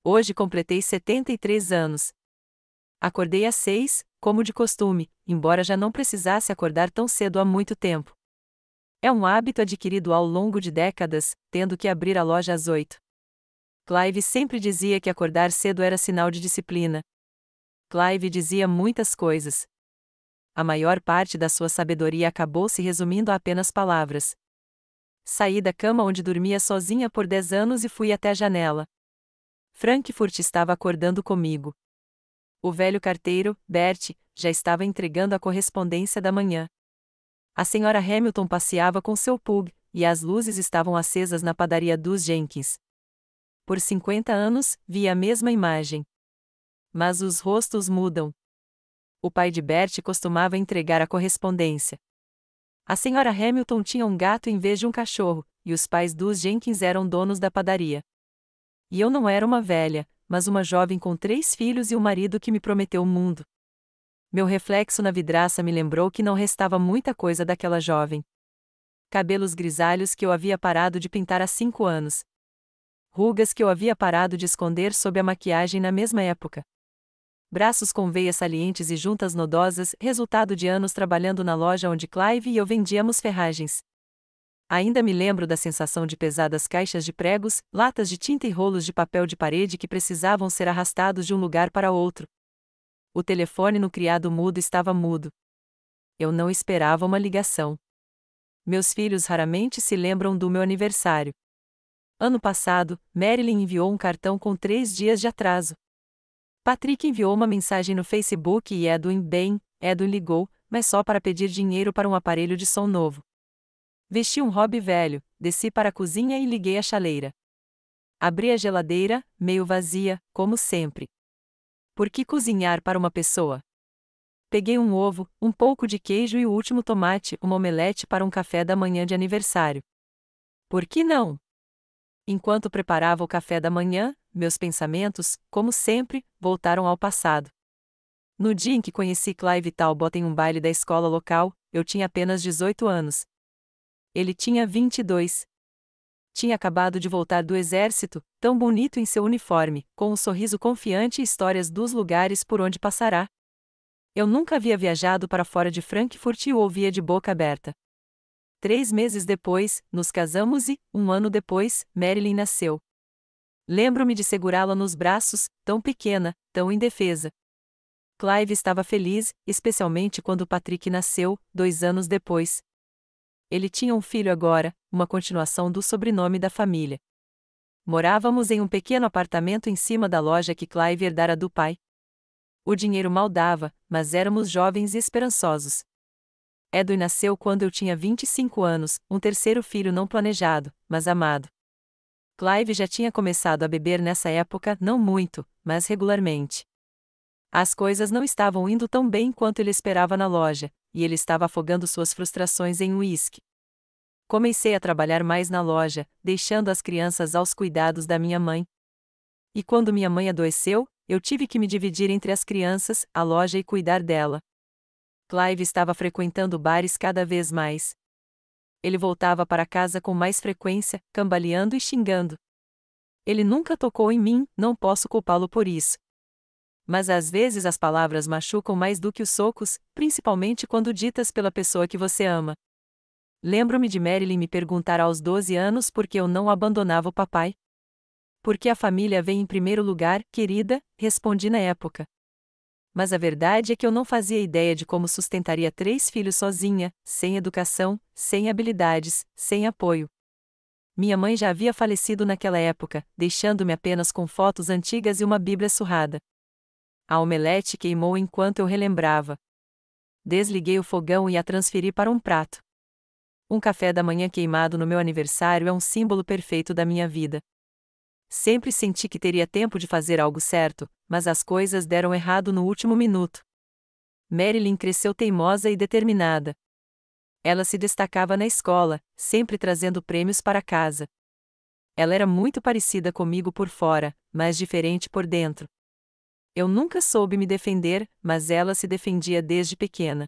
Hoje completei 73 anos. Acordei às 6, como de costume, embora já não precisasse acordar tão cedo há muito tempo. É um hábito adquirido ao longo de décadas, tendo que abrir a loja às 8. Clive sempre dizia que acordar cedo era sinal de disciplina. Clive dizia muitas coisas. A maior parte da sua sabedoria acabou se resumindo a apenas palavras. Saí da cama onde dormia sozinha por 10 anos e fui até a janela. Frankfurt estava acordando comigo. O velho carteiro, Bert, já estava entregando a correspondência da manhã. A senhora Hamilton passeava com seu pug, e as luzes estavam acesas na padaria dos Jenkins. Por 50 anos, vi a mesma imagem. Mas os rostos mudam. O pai de Bert costumava entregar a correspondência. A senhora Hamilton tinha um gato em vez de um cachorro, e os pais dos Jenkins eram donos da padaria. E eu não era uma velha, mas uma jovem com 3 filhos e um marido que me prometeu o mundo. Meu reflexo na vidraça me lembrou que não restava muita coisa daquela jovem. Cabelos grisalhos que eu havia parado de pintar há 5 anos. Rugas que eu havia parado de esconder sob a maquiagem na mesma época. Braços com veias salientes e juntas nodosas, resultado de anos trabalhando na loja onde Clive e eu vendíamos ferragens. Ainda me lembro da sensação de pesadas caixas de pregos, latas de tinta e rolos de papel de parede que precisavam ser arrastados de um lugar para outro. O telefone no criado mudo estava mudo. Eu não esperava uma ligação. Meus filhos raramente se lembram do meu aniversário. Ano passado, Marilyn enviou um cartão com 3 dias de atraso. Patrick enviou uma mensagem no Facebook e Edwin ligou, mas só para pedir dinheiro para um aparelho de som novo. Vesti um hobby velho, desci para a cozinha e liguei a chaleira. Abri a geladeira, meio vazia, como sempre. Por que cozinhar para uma pessoa? Peguei um ovo, um pouco de queijo e o último tomate, uma omelete para um café da manhã de aniversário. Por que não? Enquanto preparava o café da manhã, meus pensamentos, como sempre, voltaram ao passado. No dia em que conheci Clive Talbot em um baile da escola local, eu tinha apenas 18 anos. Ele tinha 22. Tinha acabado de voltar do exército, tão bonito em seu uniforme, com um sorriso confiante e histórias dos lugares por onde passará. Eu nunca havia viajado para fora de Frankfurt e o ouvia de boca aberta. 3 meses depois, nos casamos e, 1 ano depois, Marilyn nasceu. Lembro-me de segurá-la nos braços, tão pequena, tão indefesa. Clive estava feliz, especialmente quando Patrick nasceu, 2 anos depois. Ele tinha um filho agora, uma continuação do sobrenome da família. Morávamos em um pequeno apartamento em cima da loja que Clive herdara do pai. O dinheiro mal dava, mas éramos jovens e esperançosos. Edwin nasceu quando eu tinha 25 anos, um terceiro filho não planejado, mas amado. Clive já tinha começado a beber nessa época, não muito, mas regularmente. As coisas não estavam indo tão bem quanto ele esperava na loja, e ele estava afogando suas frustrações em uísque. Comecei a trabalhar mais na loja, deixando as crianças aos cuidados da minha mãe. E quando minha mãe adoeceu, eu tive que me dividir entre as crianças, a loja e cuidar dela. Clive estava frequentando bares cada vez mais. Ele voltava para casa com mais frequência, cambaleando e xingando. Ele nunca tocou em mim, não posso culpá-lo por isso. Mas às vezes as palavras machucam mais do que os socos, principalmente quando ditas pela pessoa que você ama. Lembro-me de Marilyn me perguntar aos 12 anos por que eu não abandonava o papai. Porque a família vem em primeiro lugar, querida, respondi na época. Mas a verdade é que eu não fazia ideia de como sustentaria 3 filhos sozinha, sem educação, sem habilidades, sem apoio. Minha mãe já havia falecido naquela época, deixando-me apenas com fotos antigas e uma Bíblia surrada. A omelete queimou enquanto eu relembrava. Desliguei o fogão e a transferi para um prato. Um café da manhã queimado no meu aniversário é um símbolo perfeito da minha vida. Sempre senti que teria tempo de fazer algo certo, mas as coisas deram errado no último minuto. Marilyn cresceu teimosa e determinada. Ela se destacava na escola, sempre trazendo prêmios para casa. Ela era muito parecida comigo por fora, mas diferente por dentro. Eu nunca soube me defender, mas ela se defendia desde pequena.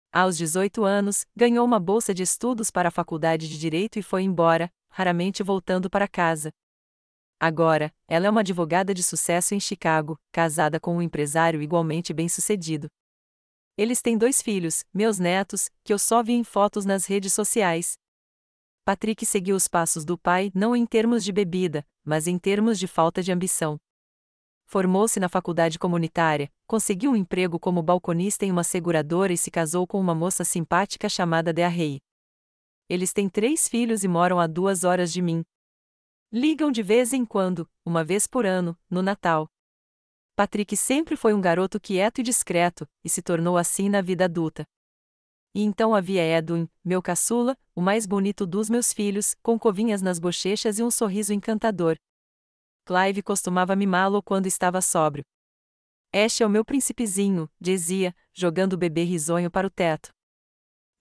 Aos 18 anos, ganhou uma bolsa de estudos para a faculdade de Direito e foi embora, raramente voltando para casa. Agora, ela é uma advogada de sucesso em Chicago, casada com um empresário igualmente bem-sucedido. Eles têm 2 filhos, meus netos, que eu só vi em fotos nas redes sociais. Patrick seguiu os passos do pai não em termos de bebida, mas em termos de falta de ambição. Formou-se na faculdade comunitária, conseguiu um emprego como balconista em uma seguradora e se casou com uma moça simpática chamada Dea Rey. Eles têm 3 filhos e moram a 2 horas de mim. Ligam de vez em quando, uma vez por ano, no Natal. Patrick sempre foi um garoto quieto e discreto, e se tornou assim na vida adulta. E então havia Edwin, meu caçula, o mais bonito dos meus filhos, com covinhas nas bochechas e um sorriso encantador. Clive costumava mimá-lo quando estava sóbrio. Este é o meu príncipezinho, dizia, jogando o bebê risonho para o teto.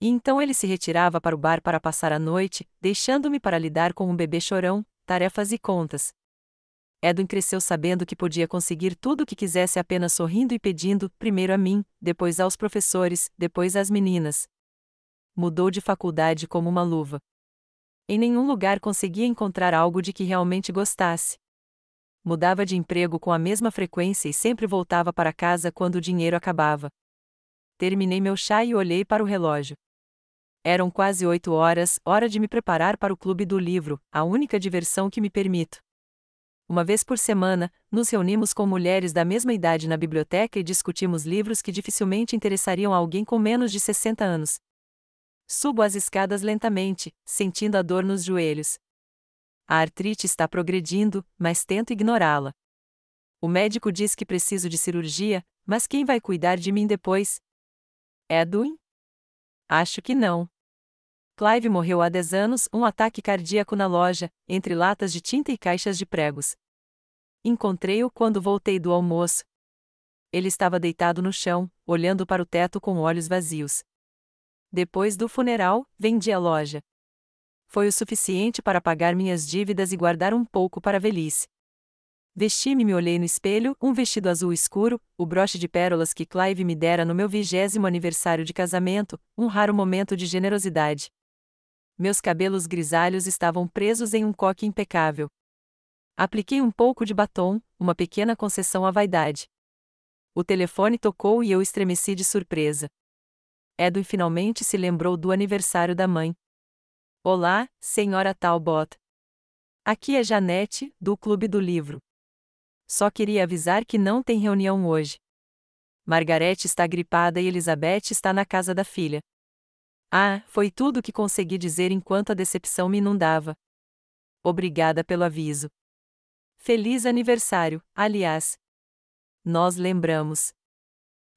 E então ele se retirava para o bar para passar a noite, deixando-me para lidar com um bebê chorão, tarefas e contas. Edwin cresceu sabendo que podia conseguir tudo o que quisesse apenas sorrindo e pedindo, primeiro a mim, depois aos professores, depois às meninas. Mudou de faculdade como uma luva. Em nenhum lugar conseguia encontrar algo de que realmente gostasse. Mudava de emprego com a mesma frequência e sempre voltava para casa quando o dinheiro acabava. Terminei meu chá e olhei para o relógio. Eram quase 8 horas, hora de me preparar para o clube do livro, a única diversão que me permito. Uma vez por semana, nos reunimos com mulheres da mesma idade na biblioteca e discutimos livros que dificilmente interessariam a alguém com menos de 60 anos. Subo as escadas lentamente, sentindo a dor nos joelhos. A artrite está progredindo, mas tento ignorá-la. O médico diz que preciso de cirurgia, mas quem vai cuidar de mim depois? Edwin? Acho que não. Clive morreu há 10 anos, um ataque cardíaco na loja, entre latas de tinta e caixas de pregos. Encontrei-o quando voltei do almoço. Ele estava deitado no chão, olhando para o teto com olhos vazios. Depois do funeral, vendi a loja. Foi o suficiente para pagar minhas dívidas e guardar um pouco para a velhice. Vesti-me e me olhei no espelho, um vestido azul escuro, o broche de pérolas que Clive me dera no meu 20º aniversário de casamento, um raro momento de generosidade. Meus cabelos grisalhos estavam presos em um coque impecável. Apliquei um pouco de batom, uma pequena concessão à vaidade. O telefone tocou e eu estremeci de surpresa. Edwin finalmente se lembrou do aniversário da mãe. Olá, senhora Talbot. Aqui é Janete, do Clube do Livro. Só queria avisar que não tem reunião hoje. Margaret está gripada e Elizabeth está na casa da filha. Ah, foi tudo o que consegui dizer enquanto a decepção me inundava. Obrigada pelo aviso. Feliz aniversário, aliás. Nós lembramos.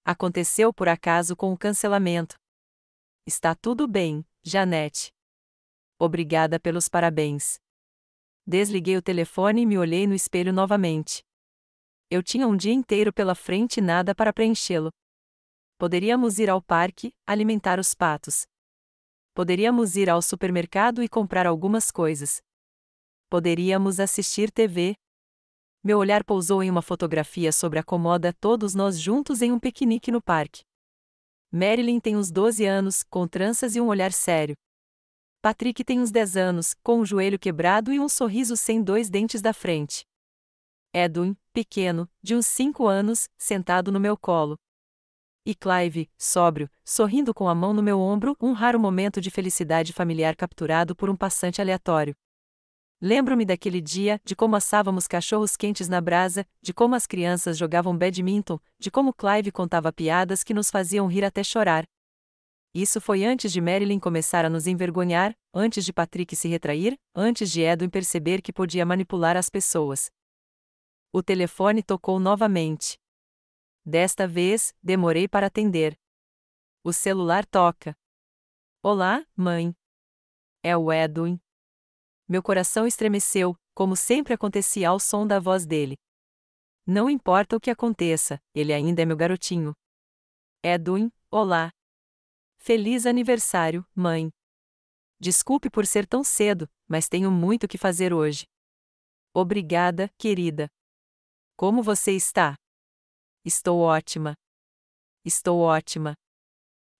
Aconteceu por acaso com o cancelamento. Está tudo bem, Janete. Obrigada pelos parabéns. Desliguei o telefone e me olhei no espelho novamente. Eu tinha um dia inteiro pela frente e nada para preenchê-lo. Poderíamos ir ao parque, alimentar os patos. Poderíamos ir ao supermercado e comprar algumas coisas. Poderíamos assistir TV. Meu olhar pousou em uma fotografia sobre a comoda, todos nós juntos em um piquenique no parque. Marilyn tem uns 12 anos, com tranças e um olhar sério. Patrick tem uns 10 anos, com um joelho quebrado e um sorriso sem 2 dentes da frente. Edwin, pequeno, de uns 5 anos, sentado no meu colo. E Clive, sóbrio, sorrindo com a mão no meu ombro, um raro momento de felicidade familiar capturado por um passante aleatório. Lembro-me daquele dia, de como assávamos cachorros quentes na brasa, de como as crianças jogavam badminton, de como Clive contava piadas que nos faziam rir até chorar. Isso foi antes de Marilyn começar a nos envergonhar, antes de Patrick se retrair, antes de Edwin perceber que podia manipular as pessoas. O telefone tocou novamente. Desta vez, demorei para atender. O celular toca. Olá, mãe. É o Edwin. Meu coração estremeceu, como sempre acontecia ao som da voz dele. Não importa o que aconteça, ele ainda é meu garotinho. Edwin, olá. Feliz aniversário, mãe. Desculpe por ser tão cedo, mas tenho muito que fazer hoje. Obrigada, querida. Como você está? Estou ótima. Estou ótima.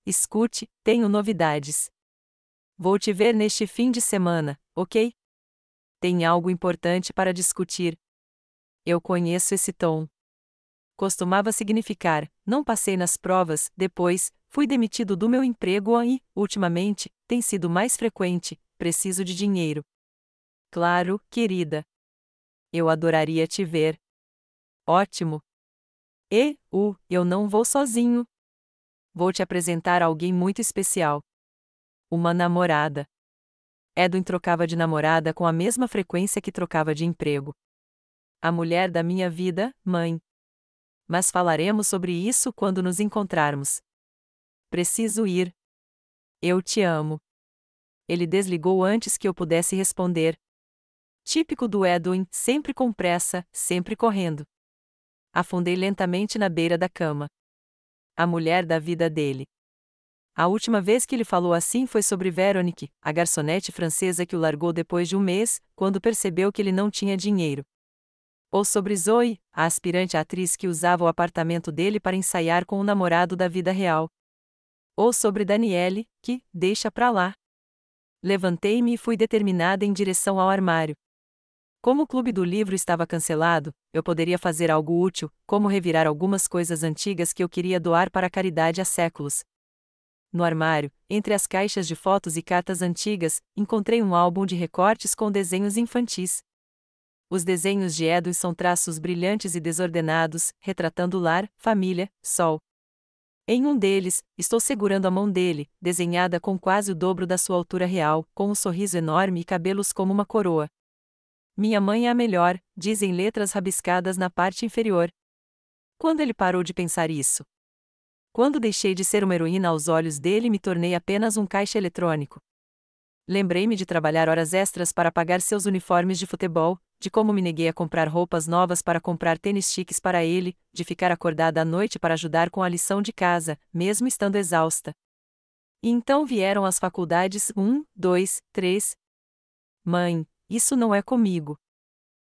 Escute, tenho novidades. Vou te ver neste fim de semana, ok? Tem algo importante para discutir. Eu conheço esse tom. Costumava significar: não passei nas provas, depois, fui demitido do meu emprego e, ultimamente, tem sido mais frequente: preciso de dinheiro. Claro, querida. Eu adoraria te ver. Ótimo. Eu não vou sozinho. Vou te apresentar alguém muito especial. Uma namorada. Edwin trocava de namorada com a mesma frequência que trocava de emprego. A mulher da minha vida, mãe. Mas falaremos sobre isso quando nos encontrarmos. Preciso ir. Eu te amo. Ele desligou antes que eu pudesse responder. Típico do Edwin, sempre com pressa, sempre correndo. Afundei lentamente na beira da cama. A mulher da vida dele. A última vez que ele falou assim foi sobre Veronique, a garçonete francesa que o largou depois de um mês, quando percebeu que ele não tinha dinheiro. Ou sobre Zoe, a aspirante atriz que usava o apartamento dele para ensaiar com o namorado da vida real. Ou sobre Daniele, que, deixa pra lá. Levantei-me e fui determinada em direção ao armário. Como o clube do livro estava cancelado, eu poderia fazer algo útil, como revirar algumas coisas antigas que eu queria doar para a caridade há séculos. No armário, entre as caixas de fotos e cartas antigas, encontrei um álbum de recortes com desenhos infantis. Os desenhos de Edwin são traços brilhantes e desordenados, retratando lar, família, sol. Em um deles, estou segurando a mão dele, desenhada com quase o dobro da sua altura real, com um sorriso enorme e cabelos como uma coroa. Minha mãe é a melhor, dizem letras rabiscadas na parte inferior. Quando ele parou de pensar isso? Quando deixei de ser uma heroína aos olhos dele e me tornei apenas um caixa eletrônico. Lembrei-me de trabalhar horas extras para pagar seus uniformes de futebol, de como me neguei a comprar roupas novas para comprar tênis chiques para ele, de ficar acordada à noite para ajudar com a lição de casa, mesmo estando exausta. E então vieram as faculdades 1, 2, 3. Mãe, isso não é comigo.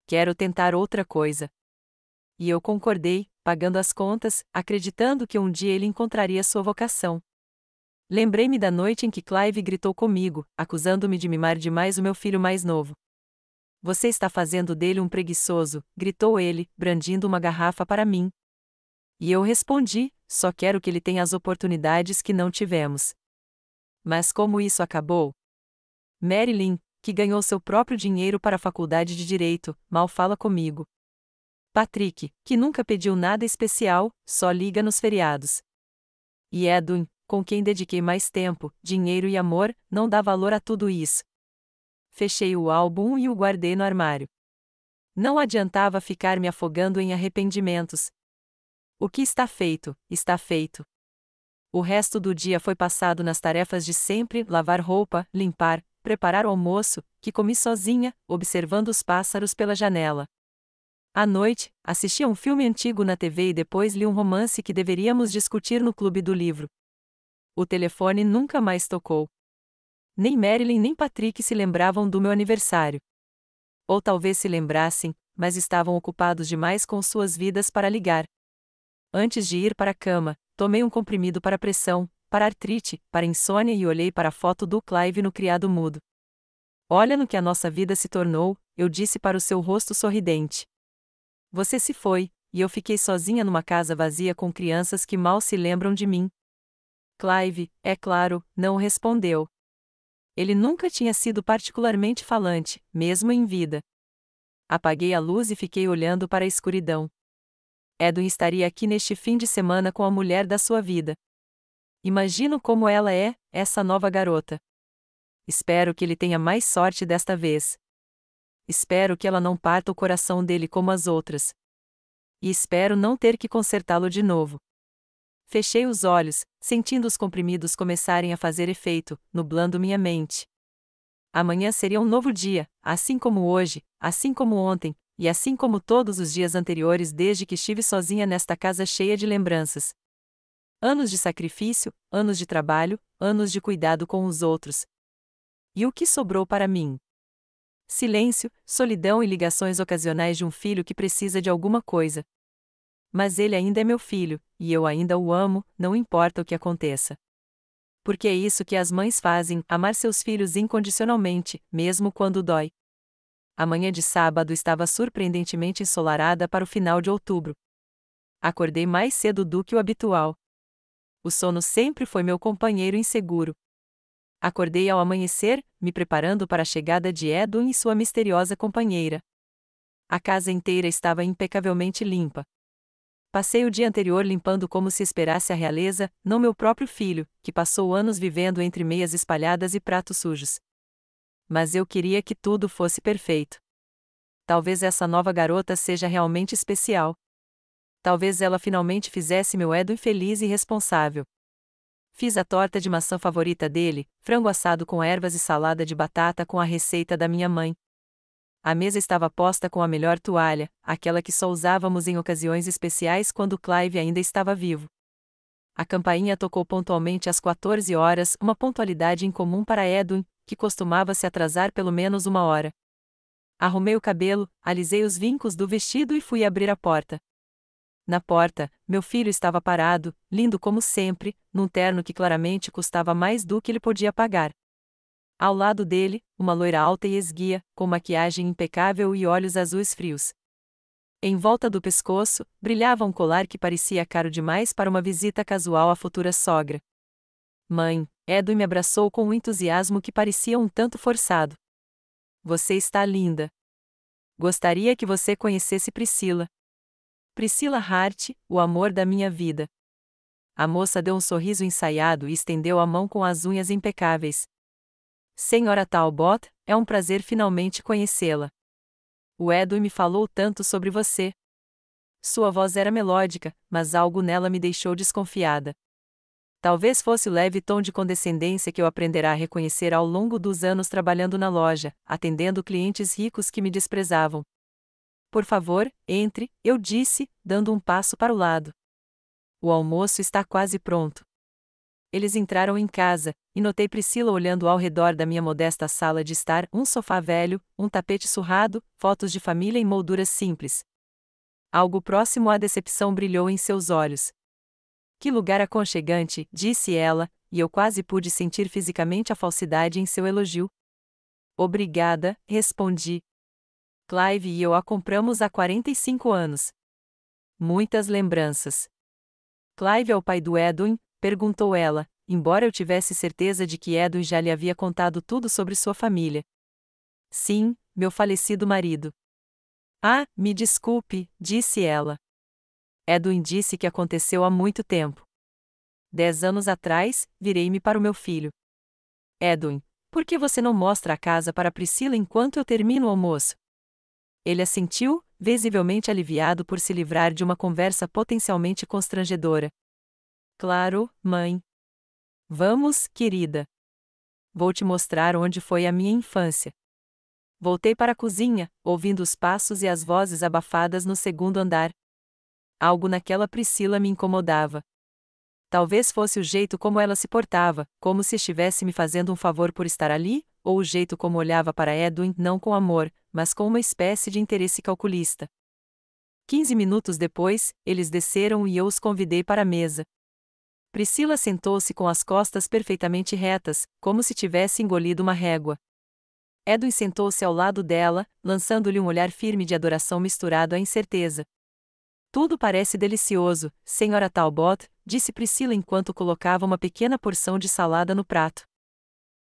Quero tentar outra coisa. E eu concordei, pagando as contas, acreditando que um dia ele encontraria sua vocação. Lembrei-me da noite em que Clive gritou comigo, acusando-me de mimar demais o meu filho mais novo. Você está fazendo dele um preguiçoso, gritou ele, brandindo uma garrafa para mim. E eu respondi, só quero que ele tenha as oportunidades que não tivemos. Mas como isso acabou? Marilyn, que ganhou seu próprio dinheiro para a faculdade de Direito, mal fala comigo. Patrick, que nunca pediu nada especial, só liga nos feriados. E Edwin, com quem dediquei mais tempo, dinheiro e amor, não dá valor a tudo isso. Fechei o álbum e o guardei no armário. Não adiantava ficar me afogando em arrependimentos. O que está feito, está feito. O resto do dia foi passado nas tarefas de sempre: lavar roupa, limpar, preparar o almoço, que comi sozinha, observando os pássaros pela janela. À noite, assisti a um filme antigo na TV e depois li um romance que deveríamos discutir no clube do livro. O telefone nunca mais tocou. Nem Marilyn nem Patrick se lembravam do meu aniversário. Ou talvez se lembrassem, mas estavam ocupados demais com suas vidas para ligar. Antes de ir para a cama, tomei um comprimido para pressão, para artrite, para insônia e olhei para a foto do Clive no criado mudo. Olha no que a nossa vida se tornou, eu disse para o seu rosto sorridente. Você se foi, e eu fiquei sozinha numa casa vazia com crianças que mal se lembram de mim. Clive, é claro, não respondeu. Ele nunca tinha sido particularmente falante, mesmo em vida. Apaguei a luz e fiquei olhando para a escuridão. Edwin estaria aqui neste fim de semana com a mulher da sua vida. Imagino como ela é, essa nova garota. Espero que ele tenha mais sorte desta vez. Espero que ela não parta o coração dele como as outras. E espero não ter que consertá-lo de novo. Fechei os olhos, sentindo os comprimidos começarem a fazer efeito, nublando minha mente. Amanhã seria um novo dia, assim como hoje, assim como ontem, e assim como todos os dias anteriores desde que estive sozinha nesta casa cheia de lembranças. Anos de sacrifício, anos de trabalho, anos de cuidado com os outros. E o que sobrou para mim? Silêncio, solidão e ligações ocasionais de um filho que precisa de alguma coisa. Mas ele ainda é meu filho, e eu ainda o amo, não importa o que aconteça. Porque é isso que as mães fazem, amar seus filhos incondicionalmente, mesmo quando dói. A manhã de sábado estava surpreendentemente ensolarada para o final de outubro. Acordei mais cedo do que o habitual. O sono sempre foi meu companheiro inseguro. Acordei ao amanhecer, me preparando para a chegada de Edwin e sua misteriosa companheira. A casa inteira estava impecavelmente limpa. Passei o dia anterior limpando como se esperasse a realeza, não meu próprio filho, que passou anos vivendo entre meias espalhadas e pratos sujos. Mas eu queria que tudo fosse perfeito. Talvez essa nova garota seja realmente especial. Talvez ela finalmente fizesse meu Edwin feliz e responsável. Fiz a torta de maçã favorita dele, frango assado com ervas e salada de batata com a receita da minha mãe. A mesa estava posta com a melhor toalha, aquela que só usávamos em ocasiões especiais quando Clive ainda estava vivo. A campainha tocou pontualmente às 14 horas, uma pontualidade incomum para Edwin, que costumava se atrasar pelo menos uma hora. Arrumei o cabelo, alisei os vincos do vestido e fui abrir a porta. Na porta, meu filho estava parado, lindo como sempre, num terno que claramente custava mais do que ele podia pagar. Ao lado dele, uma loira alta e esguia, com maquiagem impecável e olhos azuis frios. Em volta do pescoço, brilhava um colar que parecia caro demais para uma visita casual à futura sogra. Mãe, Edwin me abraçou com um entusiasmo que parecia um tanto forçado. Você está linda. Gostaria que você conhecesse Priscila. Priscila Hart, o amor da minha vida. A moça deu um sorriso ensaiado e estendeu a mão com as unhas impecáveis. Senhora Talbot, é um prazer finalmente conhecê-la. O Edwin me falou tanto sobre você. Sua voz era melódica, mas algo nela me deixou desconfiada. Talvez fosse o leve tom de condescendência que eu aprenderá a reconhecer ao longo dos anos trabalhando na loja, atendendo clientes ricos que me desprezavam. Por favor, entre, eu disse, dando um passo para o lado. O almoço está quase pronto. Eles entraram em casa, e notei Priscila olhando ao redor da minha modesta sala de estar, um sofá velho, um tapete surrado, fotos de família em molduras simples. Algo próximo à decepção brilhou em seus olhos. Que lugar aconchegante, disse ela, e eu quase pude sentir fisicamente a falsidade em seu elogio. Obrigada, respondi. Clive e eu a compramos há 45 anos. Muitas lembranças. Clive é o pai do Edwin? Perguntou ela, embora eu tivesse certeza de que Edwin já lhe havia contado tudo sobre sua família. Sim, meu falecido marido. Ah, me desculpe, disse ela. Edwin disse que aconteceu há muito tempo. 10 anos atrás, virei-me para o meu filho. Edwin, por que você não mostra a casa para Priscila enquanto eu termino o almoço? Ele assentiu, visivelmente aliviado por se livrar de uma conversa potencialmente constrangedora. Claro, mãe. Vamos, querida. Vou te mostrar onde foi a minha infância. Voltei para a cozinha, ouvindo os passos e as vozes abafadas no segundo andar. Algo naquela Priscila me incomodava. Talvez fosse o jeito como ela se portava, como se estivesse me fazendo um favor por estar ali, ou o jeito como olhava para Edwin não com amor, mas com uma espécie de interesse calculista. 15 minutos depois, eles desceram e eu os convidei para a mesa. Priscila sentou-se com as costas perfeitamente retas, como se tivesse engolido uma régua. Edwin sentou-se ao lado dela, lançando-lhe um olhar firme de adoração misturado à incerteza. Tudo parece delicioso, senhora Talbot, disse Priscila enquanto colocava uma pequena porção de salada no prato.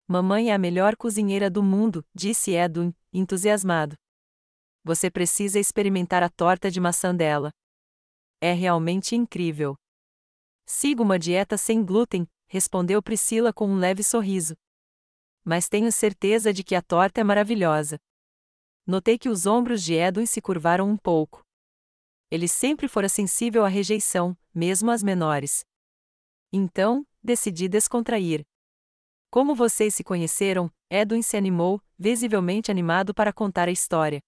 Mamãe é a melhor cozinheira do mundo, disse Edwin, entusiasmado. Você precisa experimentar a torta de maçã dela. É realmente incrível. Sigo uma dieta sem glúten, respondeu Priscila com um leve sorriso. Mas tenho certeza de que a torta é maravilhosa. Notei que os ombros de Edwin se curvaram um pouco. Ele sempre fora sensível à rejeição, mesmo às menores. Então, decidi descontrair. Como vocês se conheceram? Edwin se animou, visivelmente animado para contar a história.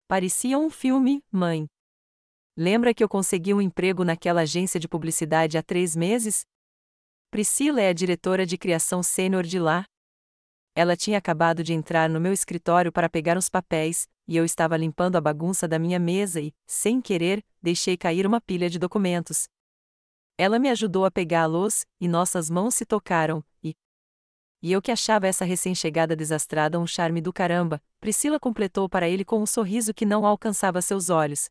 Parecia um filme, mãe. Lembra que eu consegui um emprego naquela agência de publicidade há 3 meses? Priscila é a diretora de criação sênior de lá. Ela tinha acabado de entrar no meu escritório para pegar os papéis, e eu estava limpando a bagunça da minha mesa e, sem querer, deixei cair uma pilha de documentos. Ela me ajudou a pegá-los, e nossas mãos se tocaram, e... E eu que achava essa recém-chegada desastrada um charme do caramba, Priscila completou para ele com um sorriso que não alcançava seus olhos.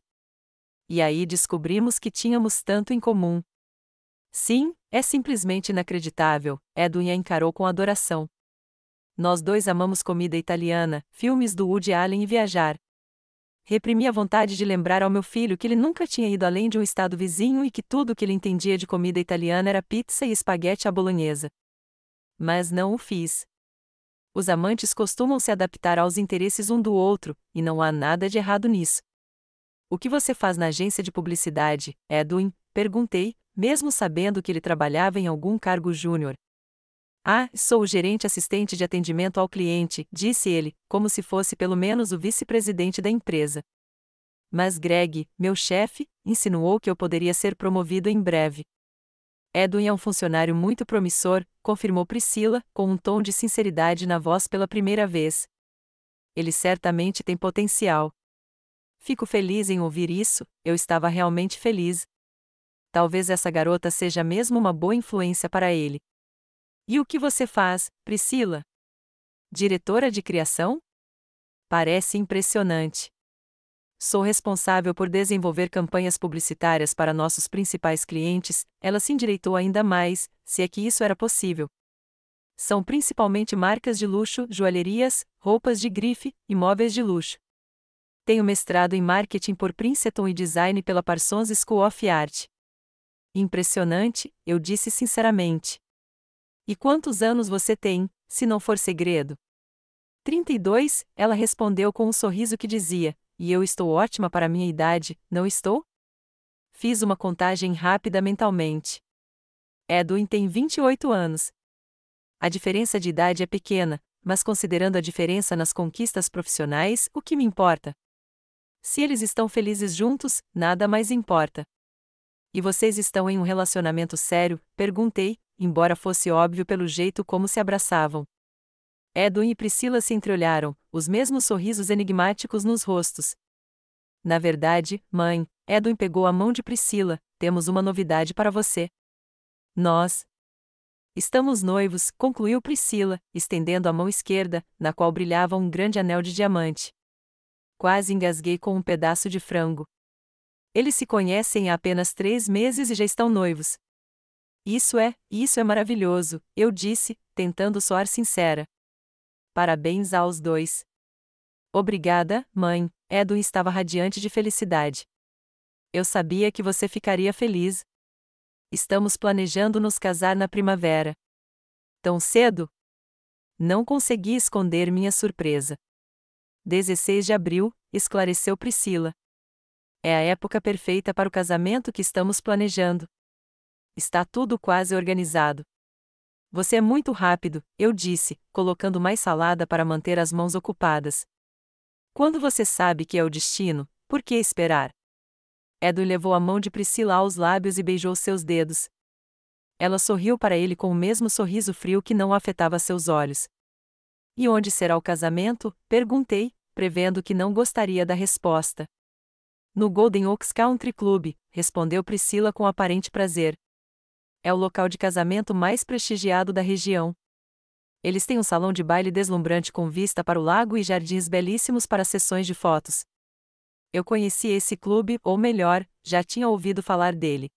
E aí descobrimos que tínhamos tanto em comum. Sim, é simplesmente inacreditável, Edwin a encarou com adoração. Nós dois amamos comida italiana, filmes do Woody Allen e viajar. Reprimi a vontade de lembrar ao meu filho que ele nunca tinha ido além de um estado vizinho e que tudo o que ele entendia de comida italiana era pizza e espaguete à bolonhesa. Mas não o fiz. Os amantes costumam se adaptar aos interesses um do outro, e não há nada de errado nisso. O que você faz na agência de publicidade, Edwin? Perguntei, mesmo sabendo que ele trabalhava em algum cargo júnior. Ah, sou o gerente assistente de atendimento ao cliente, disse ele, como se fosse pelo menos o vice-presidente da empresa. Mas Greg, meu chefe, insinuou que eu poderia ser promovido em breve. Edwin é um funcionário muito promissor, confirmou Priscila, com um tom de sinceridade na voz pela primeira vez. Ele certamente tem potencial. Fico feliz em ouvir isso, eu estava realmente feliz. Talvez essa garota seja mesmo uma boa influência para ele. E o que você faz, Priscila? Diretora de criação? Parece impressionante. Sou responsável por desenvolver campanhas publicitárias para nossos principais clientes, ela se endireitou ainda mais, se é que isso era possível. São principalmente marcas de luxo, joalherias, roupas de grife e móveis de luxo. Tenho mestrado em marketing por Princeton e design pela Parsons School of Art. Impressionante, eu disse sinceramente. E quantos anos você tem, se não for segredo? 32, ela respondeu com um sorriso que dizia, e eu estou ótima para minha idade, não estou? Fiz uma contagem rápida mentalmente. Edwin tem 28 anos. A diferença de idade é pequena, mas considerando a diferença nas conquistas profissionais, o que me importa? Se eles estão felizes juntos, nada mais importa. E vocês estão em um relacionamento sério? Perguntei, embora fosse óbvio pelo jeito como se abraçavam. Edwin e Priscila se entreolharam, os mesmos sorrisos enigmáticos nos rostos. Na verdade, mãe, Edwin pegou a mão de Priscila, temos uma novidade para você. Nós estamos noivos, concluiu Priscila, estendendo a mão esquerda, na qual brilhava um grande anel de diamante. Quase engasguei com um pedaço de frango. Eles se conhecem há apenas 3 meses e já estão noivos. Isso é maravilhoso, eu disse, tentando soar sincera. Parabéns aos dois. Obrigada, mãe, Edwin estava radiante de felicidade. Eu sabia que você ficaria feliz. Estamos planejando nos casar na primavera. Tão cedo? Não consegui esconder minha surpresa. 16 de abril, esclareceu Priscila. É a época perfeita para o casamento que estamos planejando. Está tudo quase organizado. Você é muito rápido, eu disse, colocando mais salada para manter as mãos ocupadas. Quando você sabe que é o destino, por que esperar? Edwin levou a mão de Priscila aos lábios e beijou seus dedos. Ela sorriu para ele com o mesmo sorriso frio que não afetava seus olhos. E onde será o casamento? Perguntei, prevendo que não gostaria da resposta. No Golden Oaks Country Club, respondeu Priscila com aparente prazer. É o local de casamento mais prestigiado da região. Eles têm um salão de baile deslumbrante com vista para o lago e jardins belíssimos para sessões de fotos. Eu conheci esse clube, ou melhor, já tinha ouvido falar dele.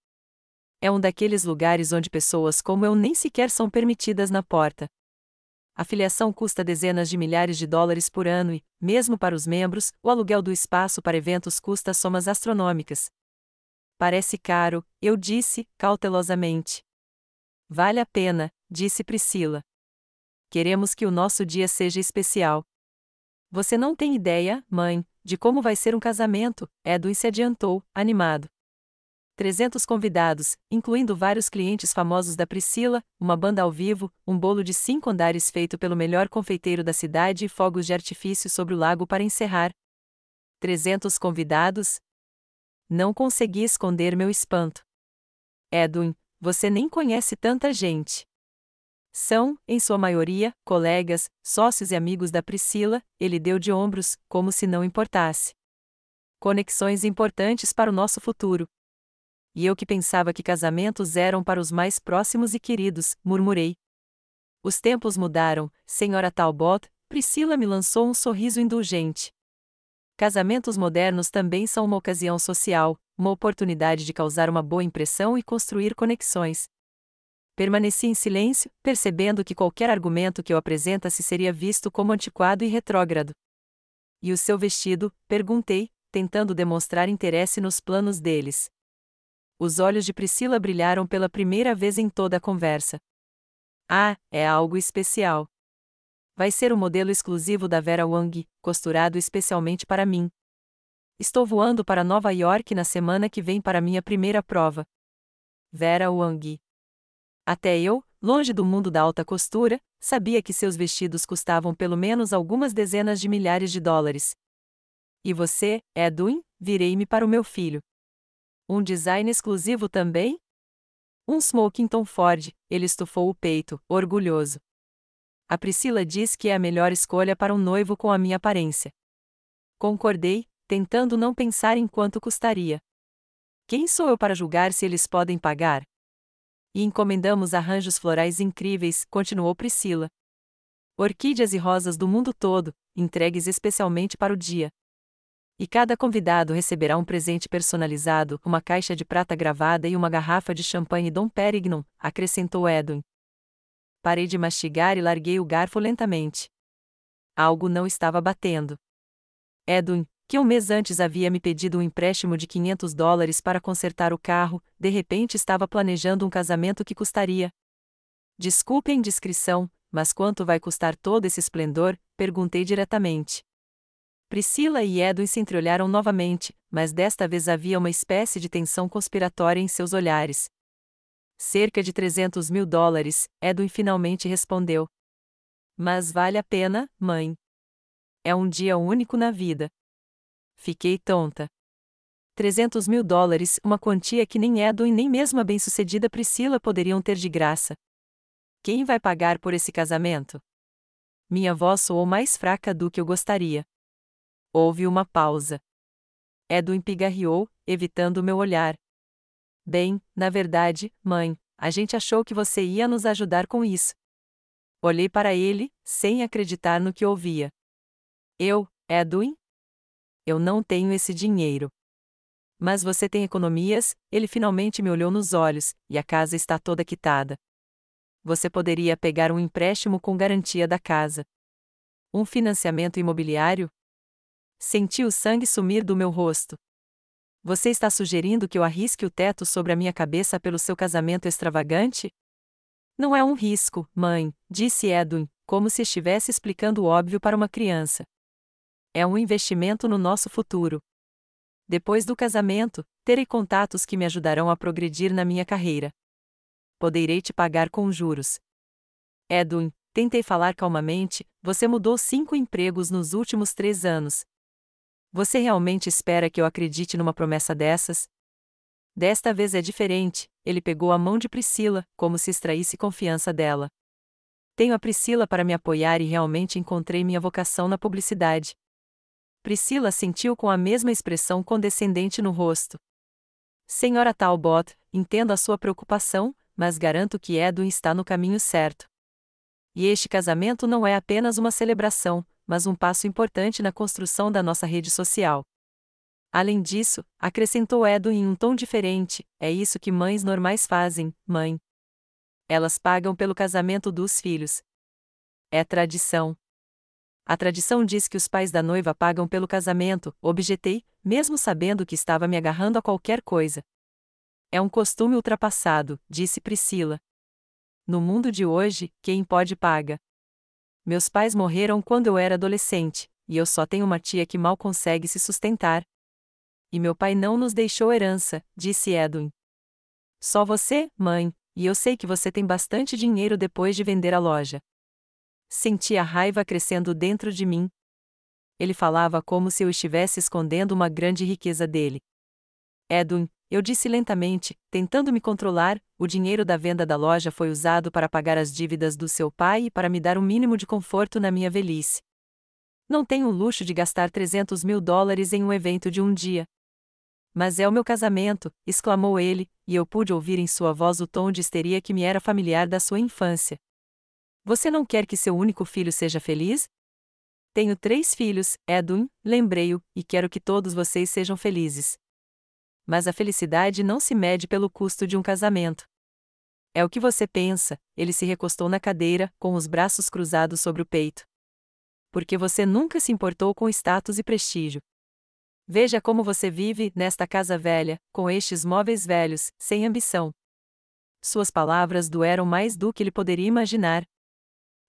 É um daqueles lugares onde pessoas como eu nem sequer são permitidas na porta. A filiação custa dezenas de milhares de dólares por ano e, mesmo para os membros, o aluguel do espaço para eventos custa somas astronômicas. Parece caro, eu disse, cautelosamente. Vale a pena, disse Priscila. Queremos que o nosso dia seja especial. Você não tem ideia, mãe, de como vai ser um casamento, Edwin se adiantou, animado. 300 convidados, incluindo vários clientes famosos da Priscila, uma banda ao vivo, um bolo de 5 andares feito pelo melhor confeiteiro da cidade e fogos de artifício sobre o lago para encerrar. 300 convidados? Não consegui esconder meu espanto. Edwin, você nem conhece tanta gente. São, em sua maioria, colegas, sócios e amigos da Priscila, ele deu de ombros, como se não importasse. Conexões importantes para o nosso futuro. E eu que pensava que casamentos eram para os mais próximos e queridos, murmurei. Os tempos mudaram, Sra. Talbot. Priscila me lançou um sorriso indulgente. Casamentos modernos também são uma ocasião social, uma oportunidade de causar uma boa impressão e construir conexões. Permaneci em silêncio, percebendo que qualquer argumento que eu apresentasse seria visto como antiquado e retrógrado. E o seu vestido? Perguntei, tentando demonstrar interesse nos planos deles. Os olhos de Priscila brilharam pela primeira vez em toda a conversa. Ah, é algo especial. Vai ser o modelo exclusivo da Vera Wang, costurado especialmente para mim. Estou voando para Nova York na semana que vem para minha primeira prova. Vera Wang. Até eu, longe do mundo da alta costura, sabia que seus vestidos custavam pelo menos algumas dezenas de milhares de dólares. E você, Edwin? Virei-me para o meu filho. Um design exclusivo também? Um smoking Tom Ford, ele estufou o peito, orgulhoso. A Priscila diz que é a melhor escolha para um noivo com a minha aparência. Concordei, tentando não pensar em quanto custaria. Quem sou eu para julgar se eles podem pagar? E encomendamos arranjos florais incríveis, continuou Priscila. Orquídeas e rosas do mundo todo, entregues especialmente para o dia. E cada convidado receberá um presente personalizado, uma caixa de prata gravada e uma garrafa de champanhe Dom Pérignon, acrescentou Edwin. Parei de mastigar e larguei o garfo lentamente. Algo não estava batendo. Edwin, que um mês antes havia me pedido um empréstimo de $500 para consertar o carro, de repente estava planejando um casamento que custaria. Desculpe a indiscrição, mas quanto vai custar todo esse esplendor? Perguntei diretamente. Priscila e Edwin se entreolharam novamente, mas desta vez havia uma espécie de tensão conspiratória em seus olhares. Cerca de $300 mil, Edwin finalmente respondeu. Mas vale a pena, mãe. É um dia único na vida. Fiquei tonta. $300 mil, uma quantia que nem Edwin nem mesmo a bem-sucedida Priscila poderiam ter de graça. Quem vai pagar por esse casamento? Minha voz soou mais fraca do que eu gostaria. Houve uma pausa. Edwin pigarreou, evitando meu olhar. Bem, na verdade, mãe, a gente achou que você ia nos ajudar com isso. Olhei para ele, sem acreditar no que ouvia. Eu, Edwin? Eu não tenho esse dinheiro. Mas você tem economias? Ele finalmente me olhou nos olhos, e a casa está toda quitada. Você poderia pegar um empréstimo com garantia da casa. Um financiamento imobiliário? Senti o sangue sumir do meu rosto. Você está sugerindo que eu arrisque o teto sobre a minha cabeça pelo seu casamento extravagante? Não é um risco, mãe, disse Edwin, como se estivesse explicando o óbvio para uma criança. É um investimento no nosso futuro. Depois do casamento, terei contatos que me ajudarão a progredir na minha carreira. Poderei te pagar com juros. Edwin, tentei falar calmamente, você mudou 5 empregos nos últimos 3 anos. Você realmente espera que eu acredite numa promessa dessas? Desta vez é diferente, ele pegou a mão de Priscila, como se extraísse confiança dela. Tenho a Priscila para me apoiar e realmente encontrei minha vocação na publicidade. Priscila sentiu com a mesma expressão condescendente no rosto. Senhora Talbot, entendo a sua preocupação, mas garanto que Edwin está no caminho certo. E este casamento não é apenas uma celebração, mas um passo importante na construção da nossa rede social. Além disso, acrescentou Edwin em um tom diferente, é isso que mães normais fazem, mãe. Elas pagam pelo casamento dos filhos. É tradição. A tradição diz que os pais da noiva pagam pelo casamento, objetei, mesmo sabendo que estava me agarrando a qualquer coisa. É um costume ultrapassado, disse Priscila. No mundo de hoje, quem pode paga. Meus pais morreram quando eu era adolescente, e eu só tenho uma tia que mal consegue se sustentar. E meu pai não nos deixou herança, disse Edwin. Só você, mãe, e eu sei que você tem bastante dinheiro depois de vender a loja. Senti a raiva crescendo dentro de mim. Ele falava como se eu estivesse escondendo uma grande riqueza dele. Edwin, eu disse lentamente, tentando me controlar, o dinheiro da venda da loja foi usado para pagar as dívidas do seu pai e para me dar um mínimo de conforto na minha velhice. Não tenho o luxo de gastar $300 mil em um evento de um dia. Mas é o meu casamento, exclamou ele, e eu pude ouvir em sua voz o tom de histeria que me era familiar da sua infância. Você não quer que seu único filho seja feliz? Tenho 3 filhos, Edwin, lembrei-o, e quero que todos vocês sejam felizes. Mas a felicidade não se mede pelo custo de um casamento. É o que você pensa, ele se recostou na cadeira, com os braços cruzados sobre o peito. Porque você nunca se importou com status e prestígio. Veja como você vive, nesta casa velha, com estes móveis velhos, sem ambição. Suas palavras doeram mais do que ele poderia imaginar.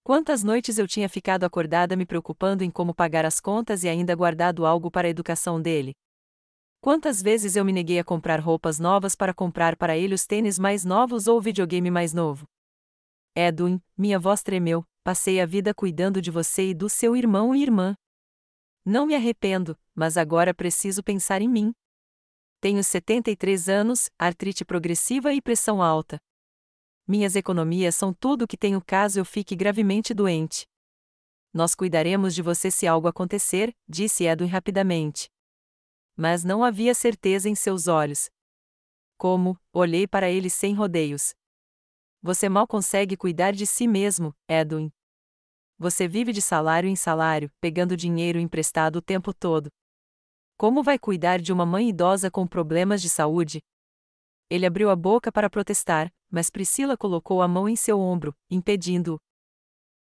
Quantas noites eu tinha ficado acordada me preocupando em como pagar as contas e ainda guardado algo para a educação dele. Quantas vezes eu me neguei a comprar roupas novas para comprar para ele os tênis mais novos ou o videogame mais novo. Edwin, minha voz tremeu, passei a vida cuidando de você e do seu irmão e irmã. Não me arrependo, mas agora preciso pensar em mim. Tenho 73 anos, artrite progressiva e pressão alta. Minhas economias são tudo o que tenho caso eu fique gravemente doente. Nós cuidaremos de você se algo acontecer, disse Edwin rapidamente. Mas não havia certeza em seus olhos. Como? Olhei para ele sem rodeios. Você mal consegue cuidar de si mesmo, Edwin. Você vive de salário em salário, pegando dinheiro emprestado o tempo todo. Como vai cuidar de uma mãe idosa com problemas de saúde? Ele abriu a boca para protestar, mas Priscila colocou a mão em seu ombro, impedindo-o.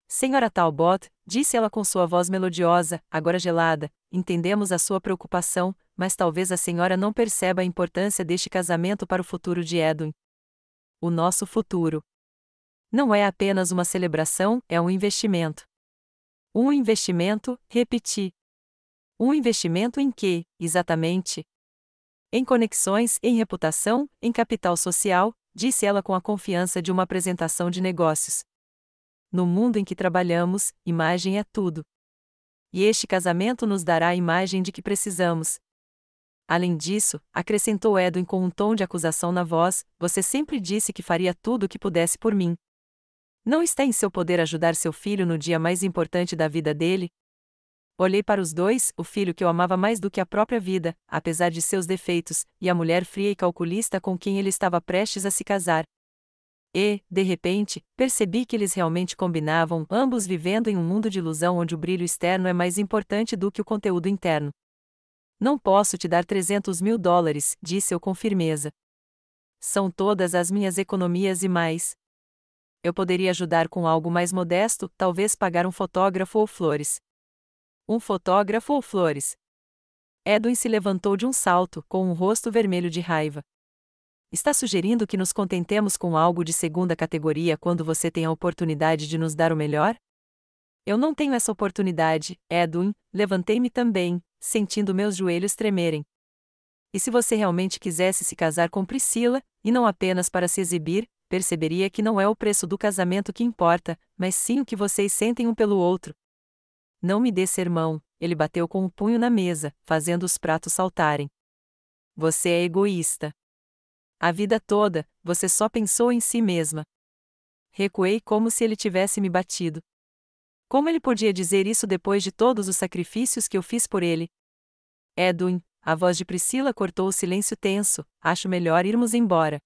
Senhora Talbot, disse ela com sua voz melodiosa, agora gelada, entendemos a sua preocupação, mas talvez a senhora não perceba a importância deste casamento para o futuro de Edwin. O nosso futuro. Não é apenas uma celebração, é um investimento. Um investimento, repeti. Um investimento em quê, exatamente? Em conexões, em reputação, em capital social, disse ela com a confiança de uma apresentação de negócios. No mundo em que trabalhamos, imagem é tudo. E este casamento nos dará a imagem de que precisamos. Além disso, acrescentou Edwin com um tom de acusação na voz, você sempre disse que faria tudo o que pudesse por mim. Não está em seu poder ajudar seu filho no dia mais importante da vida dele? Olhei para os dois, o filho que eu amava mais do que a própria vida, apesar de seus defeitos, e a mulher fria e calculista com quem ele estava prestes a se casar. E, de repente, percebi que eles realmente combinavam, ambos vivendo em um mundo de ilusão onde o brilho externo é mais importante do que o conteúdo interno. Não posso te dar $300.000, disse eu com firmeza. São todas as minhas economias e mais. Eu poderia ajudar com algo mais modesto, talvez pagar um fotógrafo ou flores. Um fotógrafo ou flores? Edwin se levantou de um salto, com um rosto vermelho de raiva. Está sugerindo que nos contentemos com algo de segunda categoria quando você tem a oportunidade de nos dar o melhor? Eu não tenho essa oportunidade, Edwin, levantei-me também, sentindo meus joelhos tremerem. E se você realmente quisesse se casar com Priscila, e não apenas para se exibir, perceberia que não é o preço do casamento que importa, mas sim o que vocês sentem um pelo outro. Não me dê sermão, ele bateu com o punho na mesa, fazendo os pratos saltarem. Você é egoísta. A vida toda, você só pensou em si mesma. Recuei como se ele tivesse me batido. Como ele podia dizer isso depois de todos os sacrifícios que eu fiz por ele? Edwin, a voz de Priscila cortou o silêncio tenso, acho melhor irmos embora.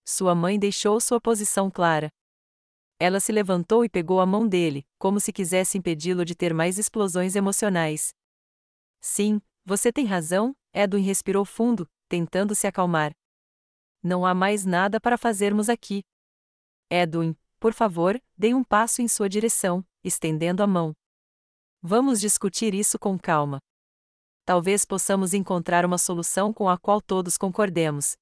Sua mãe deixou sua posição clara. Ela se levantou e pegou a mão dele, como se quisesse impedi-lo de ter mais explosões emocionais. Sim, você tem razão, Edwin respirou fundo, tentando se acalmar. Não há mais nada para fazermos aqui. Edwin, por favor, dê um passo em sua direção, estendendo a mão. Vamos discutir isso com calma. Talvez possamos encontrar uma solução com a qual todos concordemos.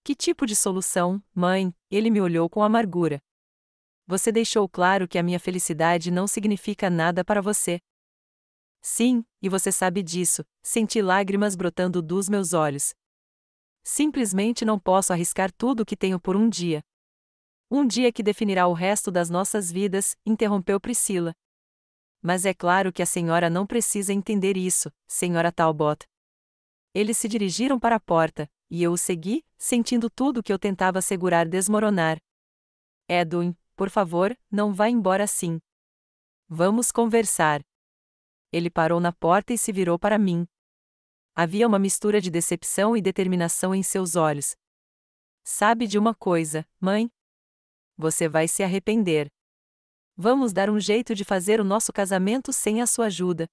Que tipo de solução, mãe? Ele me olhou com amargura. Você deixou claro que a minha felicidade não significa nada para você. Sim, e você sabe disso, senti lágrimas brotando dos meus olhos. Simplesmente não posso arriscar tudo o que tenho por um dia. Um dia que definirá o resto das nossas vidas, interrompeu Priscila. Mas é claro que a senhora não precisa entender isso, senhora Talbot. Eles se dirigiram para a porta, e eu o segui, sentindo tudo o que eu tentava segurar desmoronar. Edwin, por favor, não vá embora assim. Vamos conversar. Ele parou na porta e se virou para mim. Havia uma mistura de decepção e determinação em seus olhos. Sabe de uma coisa, mãe? Você vai se arrepender. Vamos dar um jeito de fazer o nosso casamento sem a sua ajuda.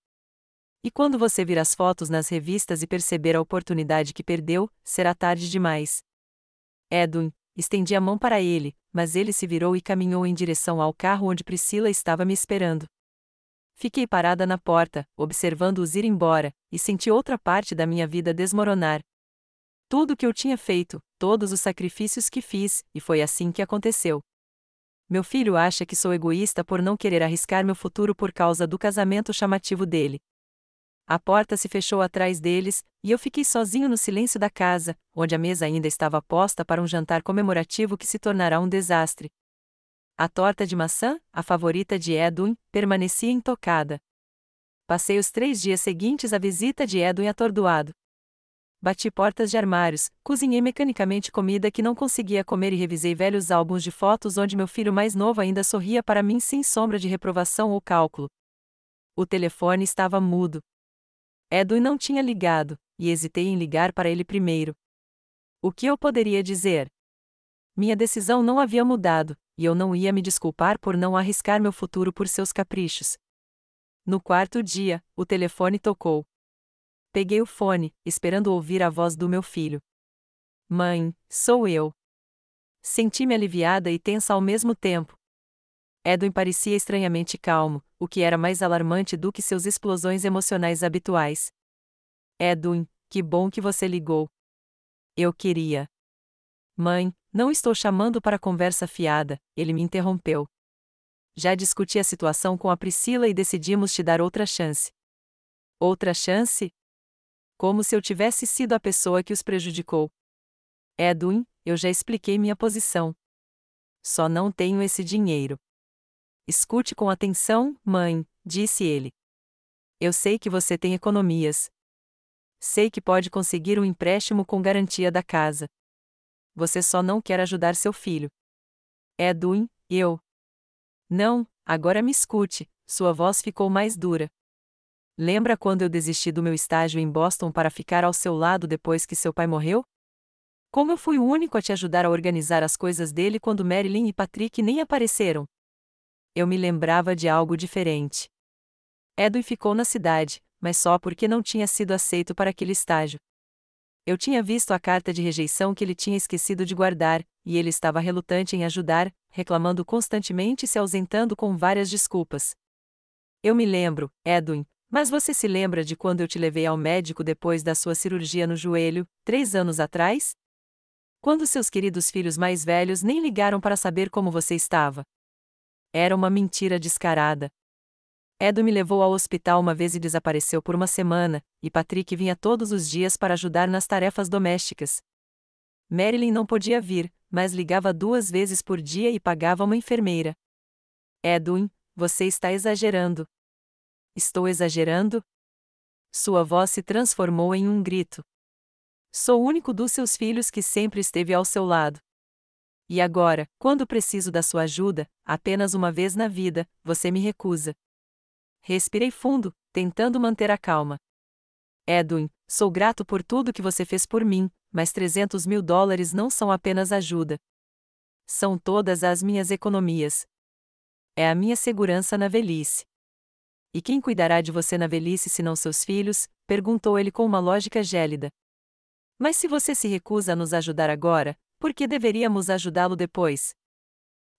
E quando você vir as fotos nas revistas e perceber a oportunidade que perdeu, será tarde demais. Edwin, estendi a mão para ele, mas ele se virou e caminhou em direção ao carro onde Priscila estava me esperando. Fiquei parada na porta, observando-os ir embora, e senti outra parte da minha vida desmoronar. Tudo o que eu tinha feito, todos os sacrifícios que fiz, e foi assim que aconteceu. Meu filho acha que sou egoísta por não querer arriscar meu futuro por causa do casamento chamativo dele. A porta se fechou atrás deles, e eu fiquei sozinho no silêncio da casa, onde a mesa ainda estava posta para um jantar comemorativo que se tornará um desastre. A torta de maçã, a favorita de Edwin, permanecia intocada. Passei os 3 dias seguintes à visita de Edwin atordoado. Bati portas de armários, cozinhei mecanicamente comida que não conseguia comer e revisei velhos álbuns de fotos onde meu filho mais novo ainda sorria para mim sem sombra de reprovação ou cálculo. O telefone estava mudo. Edwin não tinha ligado, e hesitei em ligar para ele primeiro. O que eu poderia dizer? Minha decisão não havia mudado, e eu não ia me desculpar por não arriscar meu futuro por seus caprichos. No 4º dia, o telefone tocou. Peguei o fone, esperando ouvir a voz do meu filho. Mãe, sou eu. Senti-me aliviada e tensa ao mesmo tempo. Edwin parecia estranhamente calmo, o que era mais alarmante do que seus explosões emocionais habituais. Edwin, que bom que você ligou. Eu queria. Mãe, não estou chamando para conversa fiada, ele me interrompeu. Já discuti a situação com a Priscila e decidimos te dar outra chance. Outra chance? Como se eu tivesse sido a pessoa que os prejudicou. Edwin, eu já expliquei minha posição. Só não tenho esse dinheiro. Escute com atenção, mãe, disse ele. Eu sei que você tem economias. Sei que pode conseguir um empréstimo com garantia da casa. Você só não quer ajudar seu filho. Edwin, eu. Não, agora me escute, sua voz ficou mais dura. Lembra quando eu desisti do meu estágio em Boston para ficar ao seu lado depois que seu pai morreu? Como eu fui o único a te ajudar a organizar as coisas dele quando Marilyn e Patrick nem apareceram? Eu me lembrava de algo diferente. Edwin ficou na cidade, mas só porque não tinha sido aceito para aquele estágio. Eu tinha visto a carta de rejeição que ele tinha esquecido de guardar, e ele estava relutante em ajudar, reclamando constantemente e se ausentando com várias desculpas. Eu me lembro, Edwin, mas você se lembra de quando eu te levei ao médico depois da sua cirurgia no joelho, 3 anos atrás? Quando seus queridos filhos mais velhos nem ligaram para saber como você estava. Era uma mentira descarada. Edwin me levou ao hospital uma vez e desapareceu por uma semana, e Patrick vinha todos os dias para ajudar nas tarefas domésticas. Marilyn não podia vir, mas ligava 2 vezes por dia e pagava uma enfermeira. Edwin, você está exagerando. Estou exagerando? Sua voz se transformou em um grito. Sou o único dos seus filhos que sempre esteve ao seu lado. E agora, quando preciso da sua ajuda, apenas uma vez na vida, você me recusa. Respirei fundo, tentando manter a calma. Edwin, sou grato por tudo que você fez por mim, mas $300.000 não são apenas ajuda. São todas as minhas economias. É a minha segurança na velhice. E quem cuidará de você na velhice se não seus filhos? Perguntou ele com uma lógica gélida. Mas se você se recusa a nos ajudar agora, por que deveríamos ajudá-lo depois?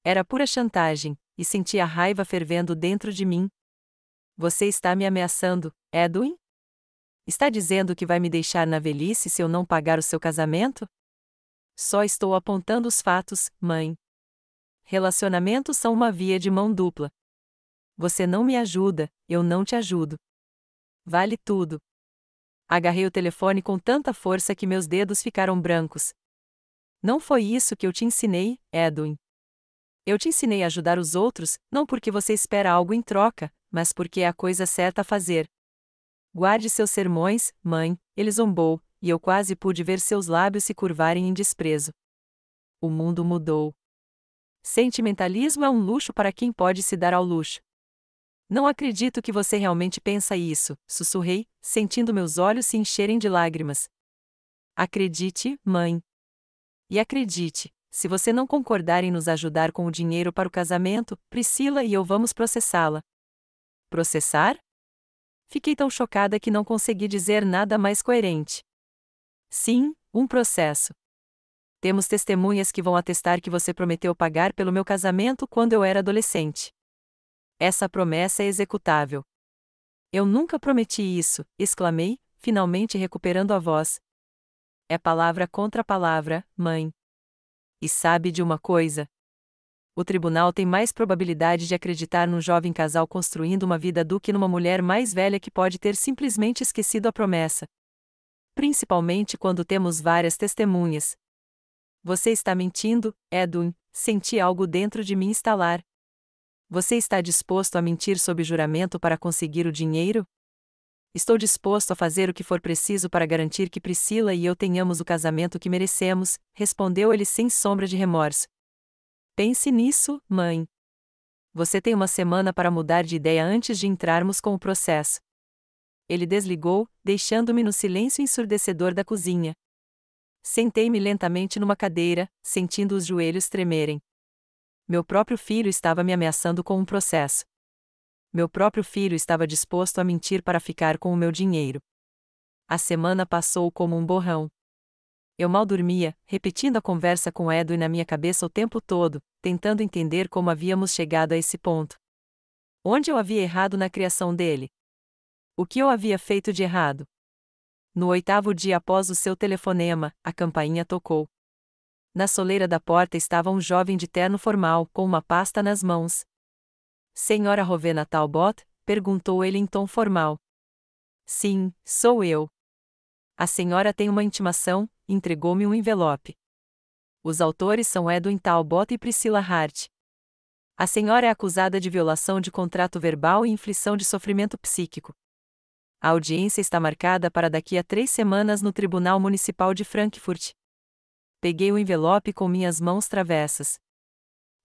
Era pura chantagem, e sentia a raiva fervendo dentro de mim. Você está me ameaçando, Edwin? Está dizendo que vai me deixar na velhice se eu não pagar o seu casamento? Só estou apontando os fatos, mãe. Relacionamentos são uma via de mão dupla. Você não me ajuda, eu não te ajudo. Vale tudo. Agarrei o telefone com tanta força que meus dedos ficaram brancos. Não foi isso que eu te ensinei, Edwin. Eu te ensinei a ajudar os outros, não porque você espera algo em troca, mas porque é a coisa certa a fazer. Guarde seus sermões, mãe, ele zombou, e eu quase pude ver seus lábios se curvarem em desprezo. O mundo mudou. Sentimentalismo é um luxo para quem pode se dar ao luxo. Não acredito que você realmente pensa isso, sussurrei, sentindo meus olhos se encherem de lágrimas. Acredite, mãe. E acredite, Se você não concordar em nos ajudar com o dinheiro para o casamento, Priscila e eu vamos processá-la. Processar? Fiquei tão chocada que não consegui dizer nada mais coerente. Sim, um processo. Temos testemunhas que vão atestar que você prometeu pagar pelo meu casamento quando eu era adolescente. Essa promessa é executável. Eu nunca prometi isso, exclamei, finalmente recuperando a voz. É palavra contra palavra, mãe. E sabe de uma coisa? O tribunal tem mais probabilidade de acreditar num jovem casal construindo uma vida do que numa mulher mais velha que pode ter simplesmente esquecido a promessa. Principalmente quando temos várias testemunhas. Você está mentindo, Edwin, senti algo dentro de mim estalar. Você está disposto a mentir sob juramento para conseguir o dinheiro? Estou disposto a fazer o que for preciso para garantir que Priscila e eu tenhamos o casamento que merecemos, respondeu ele sem sombra de remorso. Pense nisso, mãe. Você tem uma semana para mudar de ideia antes de entrarmos com o processo. Ele desligou, deixando-me no silêncio ensurdecedor da cozinha. Sentei-me lentamente numa cadeira, sentindo os joelhos tremerem. Meu próprio filho estava me ameaçando com um processo. Meu próprio filho estava disposto a mentir para ficar com o meu dinheiro. A semana passou como um borrão. Eu mal dormia, repetindo a conversa com Edwin na minha cabeça o tempo todo, tentando entender como havíamos chegado a esse ponto. Onde eu havia errado na criação dele? O que eu havia feito de errado? No 8º dia após o seu telefonema, a campainha tocou. Na soleira da porta estava um jovem de terno formal, com uma pasta nas mãos. Senhora Rowena Talbot? Perguntou ele em tom formal. Sim, sou eu. A senhora tem uma intimação, entregou-me um envelope. Os autores são Edwin Talbot e Priscilla Hart. A senhora é acusada de violação de contrato verbal e inflição de sofrimento psíquico. A audiência está marcada para daqui a 3 semanas no Tribunal Municipal de Frankfurt. Peguei o envelope com minhas mãos travessas.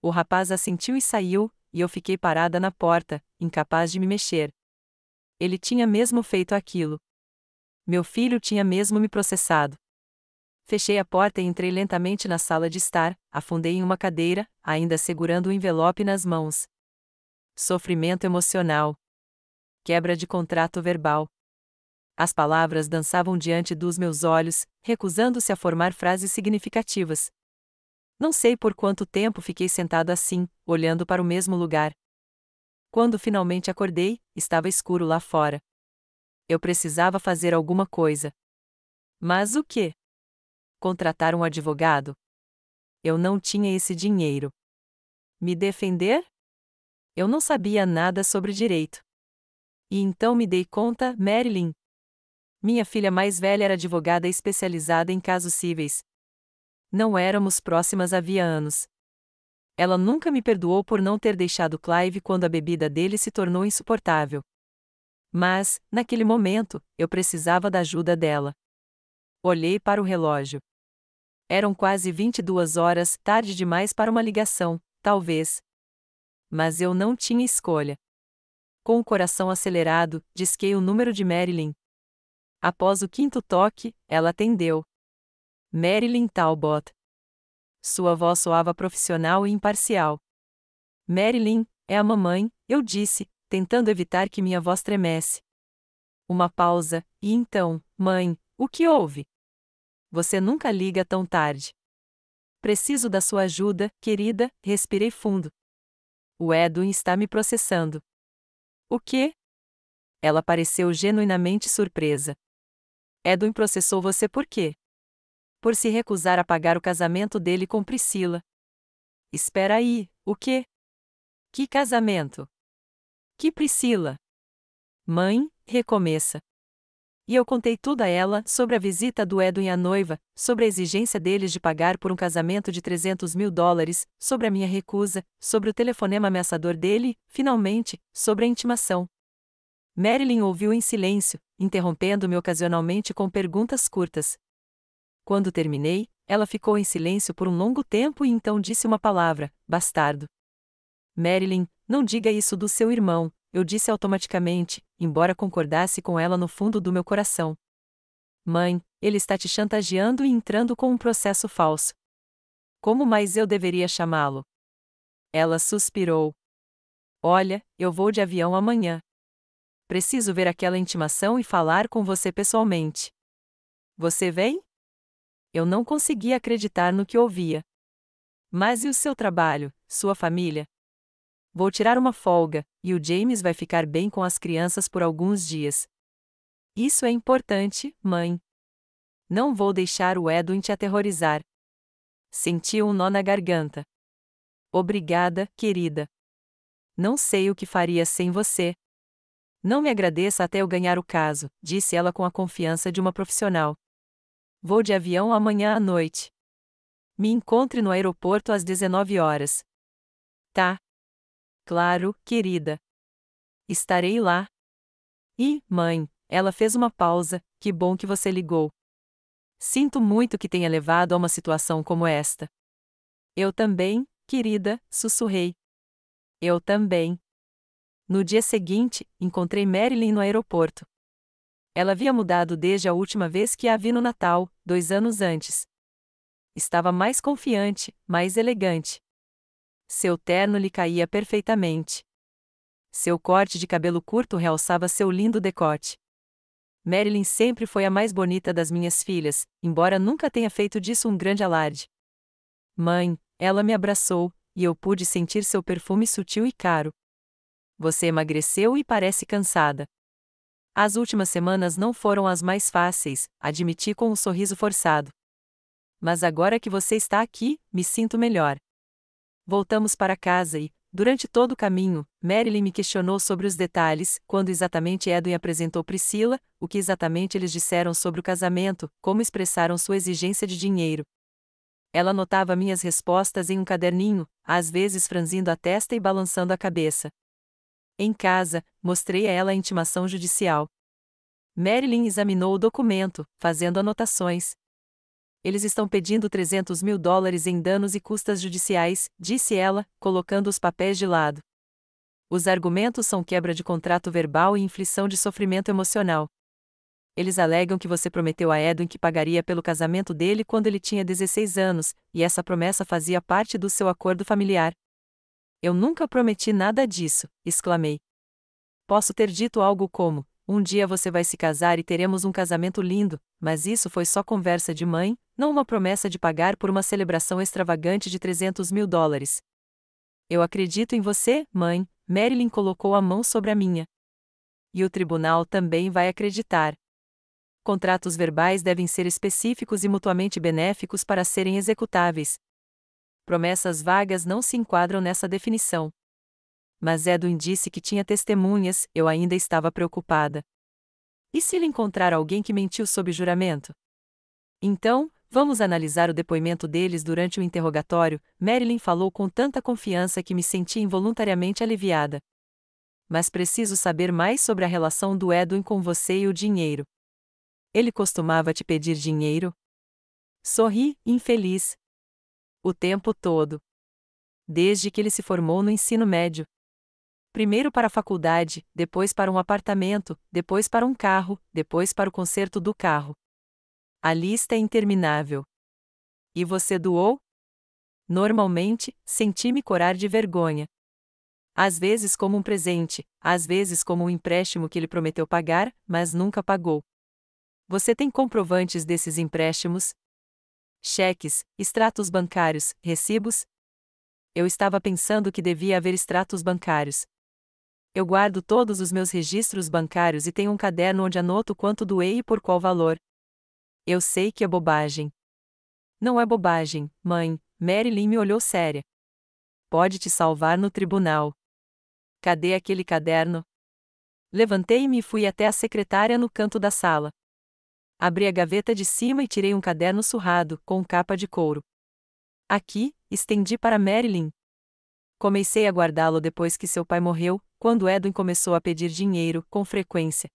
O rapaz assentiu e saiu, e eu fiquei parada na porta, incapaz de me mexer. Ele tinha mesmo feito aquilo. Meu filho tinha mesmo me processado. Fechei a porta e entrei lentamente na sala de estar, afundei em uma cadeira, ainda segurando o envelope nas mãos. Sofrimento emocional. Quebra de contrato verbal. As palavras dançavam diante dos meus olhos, recusando-se a formar frases significativas. Não sei por quanto tempo fiquei sentado assim, olhando para o mesmo lugar. Quando finalmente acordei, estava escuro lá fora. Eu precisava fazer alguma coisa. Mas o quê? Contratar um advogado? Eu não tinha esse dinheiro. Me defender? Eu não sabia nada sobre direito. E então me dei conta, Marilyn. Minha filha mais velha era advogada especializada em casos cíveis. Não éramos próximas havia anos. Ela nunca me perdoou por não ter deixado Clive quando a bebida dele se tornou insuportável. Mas, naquele momento, eu precisava da ajuda dela. Olhei para o relógio. Eram quase 22 horas, tarde demais para uma ligação, talvez. Mas eu não tinha escolha. Com o coração acelerado, disquei o número de Marilyn. Após o 5º toque, ela atendeu. Marilyn Talbot. Sua voz soava profissional e imparcial. Marilyn, é a mamãe, eu disse, tentando evitar que minha voz tremesse. Uma pausa, e então, mãe, o que houve? Você nunca liga tão tarde. Preciso da sua ajuda, querida, respirei fundo. O Edwin está me processando. O quê? Ela pareceu genuinamente surpresa. Edwin processou você por quê? Por se recusar a pagar o casamento dele com Priscila. Espera aí, o quê? Que casamento? Que Priscila? Mãe, recomeça. E eu contei tudo a ela, sobre a visita do Edwin à noiva, sobre a exigência deles de pagar por um casamento de $300.000, sobre a minha recusa, sobre o telefonema ameaçador dele, finalmente, sobre a intimação. Marilyn ouviu em silêncio, interrompendo-me ocasionalmente com perguntas curtas. Quando terminei, ela ficou em silêncio por um longo tempo e então disse uma palavra: bastardo. Marilyn, não diga isso do seu irmão, eu disse automaticamente, embora concordasse com ela no fundo do meu coração. Mãe, ele está te chantageando e entrando com um processo falso. Como mais eu deveria chamá-lo? Ela suspirou. Olha, eu vou de avião amanhã. Preciso ver aquela intimação e falar com você pessoalmente. Você vem? Eu não conseguia acreditar no que ouvia. Mas e o seu trabalho, sua família? Vou tirar uma folga, e o James vai ficar bem com as crianças por alguns dias. Isso é importante, mãe. Não vou deixar o Edwin te aterrorizar. Senti um nó na garganta. Obrigada, querida. Não sei o que faria sem você. Não me agradeça até eu ganhar o caso, disse ela com a confiança de uma profissional. Vou de avião amanhã à noite. Me encontre no aeroporto às 19 horas. Tá. Claro, querida. Estarei lá. E, mãe, ela fez uma pausa, que bom que você ligou. Sinto muito que tenha levado a uma situação como esta. Eu também, querida, sussurrei. Eu também. No dia seguinte, encontrei Marilyn no aeroporto. Ela havia mudado desde a última vez que a vi no Natal, 2 anos antes. Estava mais confiante, mais elegante. Seu terno lhe caía perfeitamente. Seu corte de cabelo curto realçava seu lindo decote. Marilyn sempre foi a mais bonita das minhas filhas, embora nunca tenha feito disso um grande alarde. Mãe, ela me abraçou, e eu pude sentir seu perfume sutil e caro. Você emagreceu e parece cansada. As últimas semanas não foram as mais fáceis, admiti com um sorriso forçado. Mas agora que você está aqui, me sinto melhor. Voltamos para casa e, durante todo o caminho, Marilyn me questionou sobre os detalhes, quando exatamente Edwin apresentou Priscila, o que exatamente eles disseram sobre o casamento, como expressaram sua exigência de dinheiro. Ela anotava minhas respostas em um caderninho, às vezes franzindo a testa e balançando a cabeça. Em casa, mostrei a ela a intimação judicial. Marilyn examinou o documento, fazendo anotações. Eles estão pedindo $300.000 em danos e custas judiciais, disse ela, colocando os papéis de lado. Os argumentos são quebra de contrato verbal e inflição de sofrimento emocional. Eles alegam que você prometeu a Edwin que pagaria pelo casamento dele quando ele tinha 16 anos, e essa promessa fazia parte do seu acordo familiar. Eu nunca prometi nada disso, exclamei. Posso ter dito algo como: um dia você vai se casar e teremos um casamento lindo, mas isso foi só conversa de mãe, não uma promessa de pagar por uma celebração extravagante de $300.000. Eu acredito em você, mãe, Marilyn colocou a mão sobre a minha. E o tribunal também vai acreditar. Contratos verbais devem ser específicos e mutuamente benéficos para serem executáveis. Promessas vagas não se enquadram nessa definição. Mas Edwin disse que tinha testemunhas, eu ainda estava preocupada. E se ele encontrar alguém que mentiu sob juramento? Então, vamos analisar o depoimento deles durante o interrogatório, Marilyn falou com tanta confiança que me senti involuntariamente aliviada. Mas preciso saber mais sobre a relação do Edwin com você e o dinheiro. Ele costumava te pedir dinheiro? Sorri, infeliz. O tempo todo. Desde que ele se formou no ensino médio. Primeiro para a faculdade, depois para um apartamento, depois para um carro, depois para o conserto do carro. A lista é interminável. E você doou? Normalmente, senti-me corar de vergonha. Às vezes como um presente, às vezes como um empréstimo que ele prometeu pagar, mas nunca pagou. Você tem comprovantes desses empréstimos? Cheques, extratos bancários, recibos? Eu estava pensando que devia haver extratos bancários. Eu guardo todos os meus registros bancários e tenho um caderno onde anoto quanto doei e por qual valor. Eu sei que é bobagem. Não é bobagem, mãe, Marilyn me olhou séria. Pode te salvar no tribunal. Cadê aquele caderno? Levantei-me e fui até a secretária no canto da sala. Abri a gaveta de cima e tirei um caderno surrado, com capa de couro. Aqui, estendi para Marilyn. Comecei a guardá-lo depois que seu pai morreu, quando Edwin começou a pedir dinheiro, com frequência.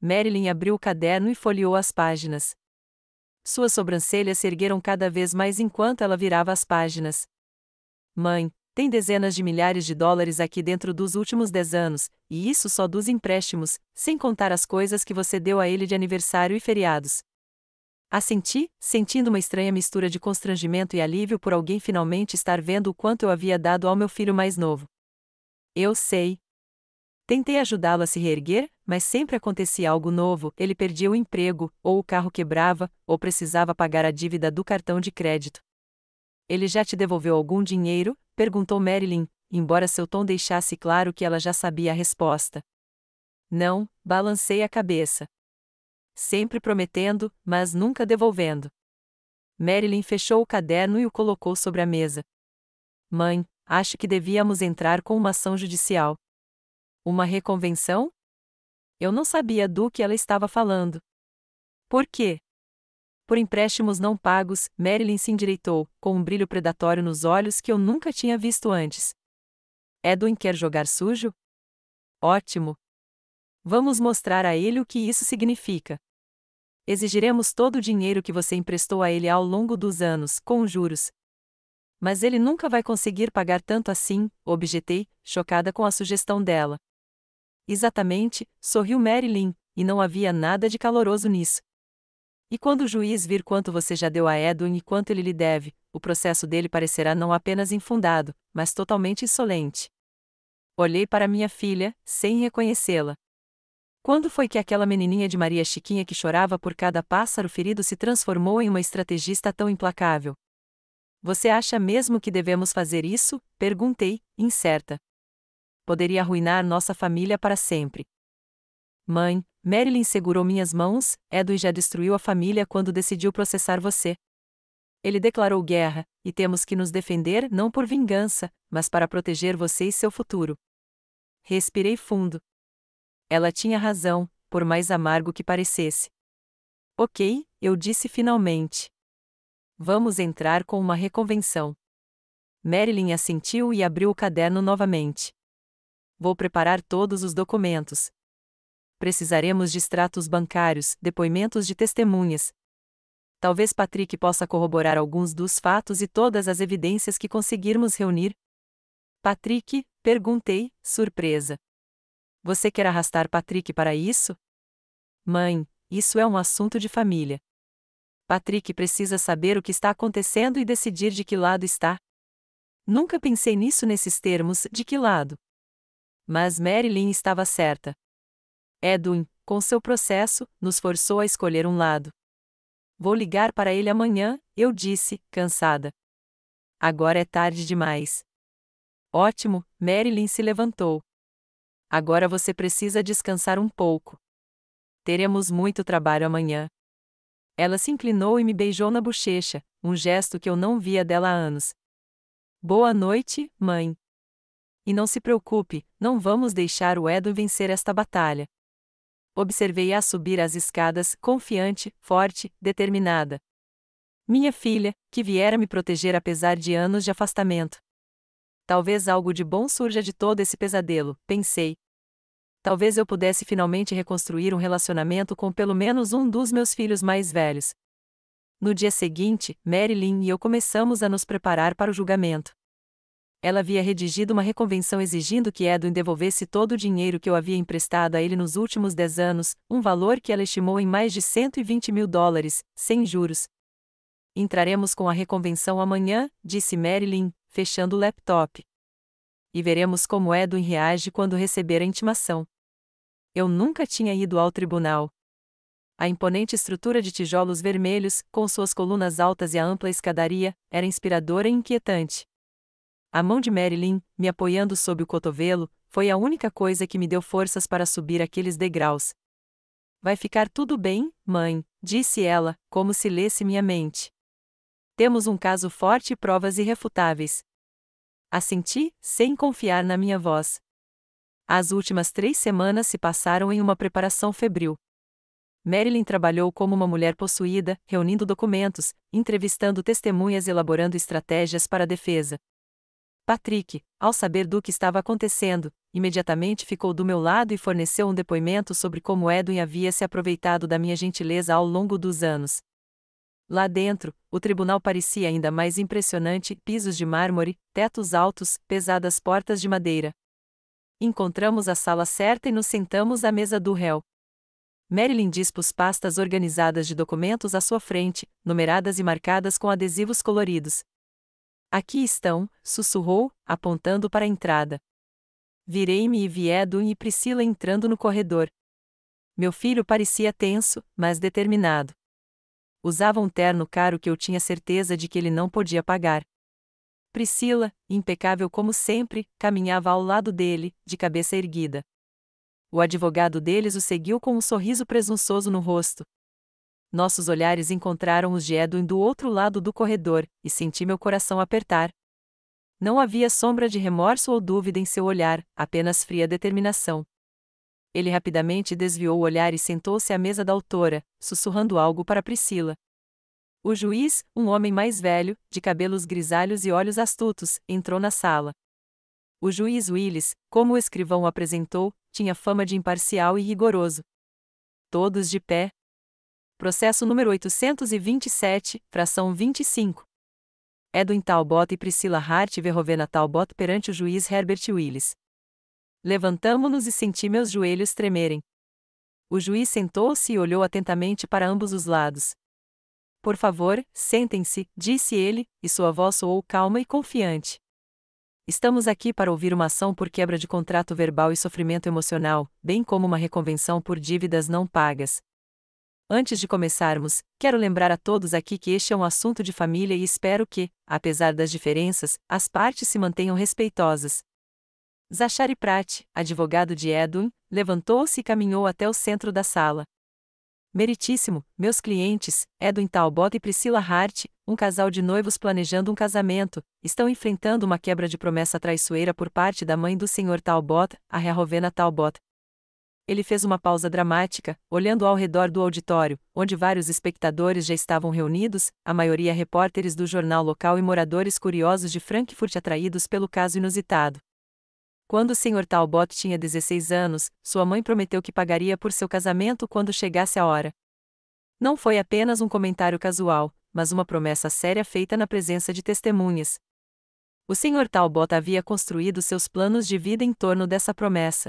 Marilyn abriu o caderno e folheou as páginas. Suas sobrancelhas se ergueram cada vez mais enquanto ela virava as páginas. Mãe, tem dezenas de milhares de dólares aqui dentro dos últimos 10 anos, e isso só dos empréstimos, sem contar as coisas que você deu a ele de aniversário e feriados. Assenti, sentindo uma estranha mistura de constrangimento e alívio por alguém finalmente estar vendo o quanto eu havia dado ao meu filho mais novo. Eu sei. Tentei ajudá-lo a se reerguer, mas sempre acontecia algo novo: ele perdia o emprego, ou o carro quebrava, ou precisava pagar a dívida do cartão de crédito. Ele já te devolveu algum dinheiro? Perguntou Marilyn, embora seu tom deixasse claro que ela já sabia a resposta. Não, balancei a cabeça. Sempre prometendo, mas nunca devolvendo. Marilyn fechou o caderno e o colocou sobre a mesa. Mãe, acho que devíamos entrar com uma ação judicial. Uma reconvenção? Eu não sabia do que ela estava falando. Por quê? Por empréstimos não pagos, Marilyn se endireitou, com um brilho predatório nos olhos que eu nunca tinha visto antes. Edwin quer jogar sujo? Ótimo! Vamos mostrar a ele o que isso significa. Exigiremos todo o dinheiro que você emprestou a ele ao longo dos anos, com juros. Mas ele nunca vai conseguir pagar tanto assim, objetei, chocada com a sugestão dela. Exatamente, sorriu Marilyn, e não havia nada de caloroso nisso. E quando o juiz vir quanto você já deu a Edwin e quanto ele lhe deve, o processo dele parecerá não apenas infundado, mas totalmente insolente. Olhei para minha filha, sem reconhecê-la. Quando foi que aquela menininha de Maria Chiquinha que chorava por cada pássaro ferido se transformou em uma estrategista tão implacável? Você acha mesmo que devemos fazer isso? Perguntei, incerta. Poderia arruinar nossa família para sempre. Mãe, Marilyn segurou minhas mãos. Edwin já destruiu a família quando decidiu processar você. Ele declarou guerra, e temos que nos defender não por vingança, mas para proteger você e seu futuro. Respirei fundo. Ela tinha razão, por mais amargo que parecesse. Ok, eu disse finalmente. Vamos entrar com uma reconvenção. Marilyn assentiu e abriu o caderno novamente. Vou preparar todos os documentos. Precisaremos de extratos bancários, depoimentos de testemunhas. Talvez Patrick possa corroborar alguns dos fatos e todas as evidências que conseguirmos reunir. Patrick? Perguntei, surpresa. Você quer arrastar Patrick para isso? Mãe, isso é um assunto de família. Patrick precisa saber o que está acontecendo e decidir de que lado está. Nunca pensei nisso nesses termos, de que lado. Mas Marilyn estava certa. Edwin, com seu processo, nos forçou a escolher um lado. Vou ligar para ele amanhã, eu disse, cansada. Agora é tarde demais. Ótimo, Marilyn se levantou. Agora você precisa descansar um pouco. Teremos muito trabalho amanhã. Ela se inclinou e me beijou na bochecha, um gesto que eu não via dela há anos. Boa noite, mãe. E não se preocupe, não vamos deixar o Edwin vencer esta batalha. Observei-a subir as escadas, confiante, forte, determinada. Minha filha, que viera me proteger apesar de anos de afastamento. Talvez algo de bom surja de todo esse pesadelo, pensei. Talvez eu pudesse finalmente reconstruir um relacionamento com pelo menos um dos meus filhos mais velhos. No dia seguinte, Marilyn e eu começamos a nos preparar para o julgamento. Ela havia redigido uma reconvenção exigindo que Edwin devolvesse todo o dinheiro que eu havia emprestado a ele nos últimos 10 anos, um valor que ela estimou em mais de $120.000, sem juros. Entraremos com a reconvenção amanhã, disse Marilyn, fechando o laptop. E veremos como Edwin reage quando receber a intimação. Eu nunca tinha ido ao tribunal. A imponente estrutura de tijolos vermelhos, com suas colunas altas e a ampla escadaria, era inspiradora e inquietante. A mão de Marilyn, me apoiando sob o cotovelo, foi a única coisa que me deu forças para subir aqueles degraus. Vai ficar tudo bem, mãe, disse ela, como se lesse minha mente. Temos um caso forte e provas irrefutáveis. Assenti, sem confiar na minha voz. As últimas 3 semanas se passaram em uma preparação febril. Marilyn trabalhou como uma mulher possuída, reunindo documentos, entrevistando testemunhas e elaborando estratégias para a defesa. Patrick, ao saber do que estava acontecendo, imediatamente ficou do meu lado e forneceu um depoimento sobre como Edwin havia se aproveitado da minha gentileza ao longo dos anos. Lá dentro, o tribunal parecia ainda mais impressionante: pisos de mármore, tetos altos, pesadas portas de madeira. Encontramos a sala certa e nos sentamos à mesa do réu. Marilyn dispôs pastas organizadas de documentos à sua frente, numeradas e marcadas com adesivos coloridos. Aqui estão, sussurrou, apontando para a entrada. Virei-me e vi Edwin e Priscila entrando no corredor. Meu filho parecia tenso, mas determinado. Usava um terno caro que eu tinha certeza de que ele não podia pagar. Priscila, impecável como sempre, caminhava ao lado dele, de cabeça erguida. O advogado deles o seguiu com um sorriso presunçoso no rosto. Nossos olhares encontraram os de Edwin do outro lado do corredor, e senti meu coração apertar. Não havia sombra de remorso ou dúvida em seu olhar, apenas fria determinação. Ele rapidamente desviou o olhar e sentou-se à mesa da autora, sussurrando algo para Priscila. O juiz, um homem mais velho, de cabelos grisalhos e olhos astutos, entrou na sala. O juiz Willis, como o escrivão o apresentou, tinha fama de imparcial e rigoroso. Todos de pé. Processo número 827, fração 25. Edwin Talbot e Priscila Hart Verhovena Talbot perante o juiz Herbert Willis. Levantamo-nos e senti meus joelhos tremerem. O juiz sentou-se e olhou atentamente para ambos os lados. Por favor, sentem-se, disse ele, e sua voz soou calma e confiante. Estamos aqui para ouvir uma ação por quebra de contrato verbal e sofrimento emocional, bem como uma reconvenção por dívidas não pagas. Antes de começarmos, quero lembrar a todos aqui que este é um assunto de família e espero que, apesar das diferenças, as partes se mantenham respeitosas. Zachary Pratt, advogado de Edwin, levantou-se e caminhou até o centro da sala. Meritíssimo, meus clientes, Edwin Talbot e Priscila Hart, um casal de noivos planejando um casamento, estão enfrentando uma quebra de promessa traiçoeira por parte da mãe do Sr. Talbot, a Verhovena Talbot. Ele fez uma pausa dramática, olhando ao redor do auditório, onde vários espectadores já estavam reunidos, a maioria repórteres do jornal local e moradores curiosos de Frankfurt atraídos pelo caso inusitado. Quando o Sr. Talbot tinha 16 anos, sua mãe prometeu que pagaria por seu casamento quando chegasse a hora. Não foi apenas um comentário casual, mas uma promessa séria feita na presença de testemunhas. O Sr. Talbot havia construído seus planos de vida em torno dessa promessa.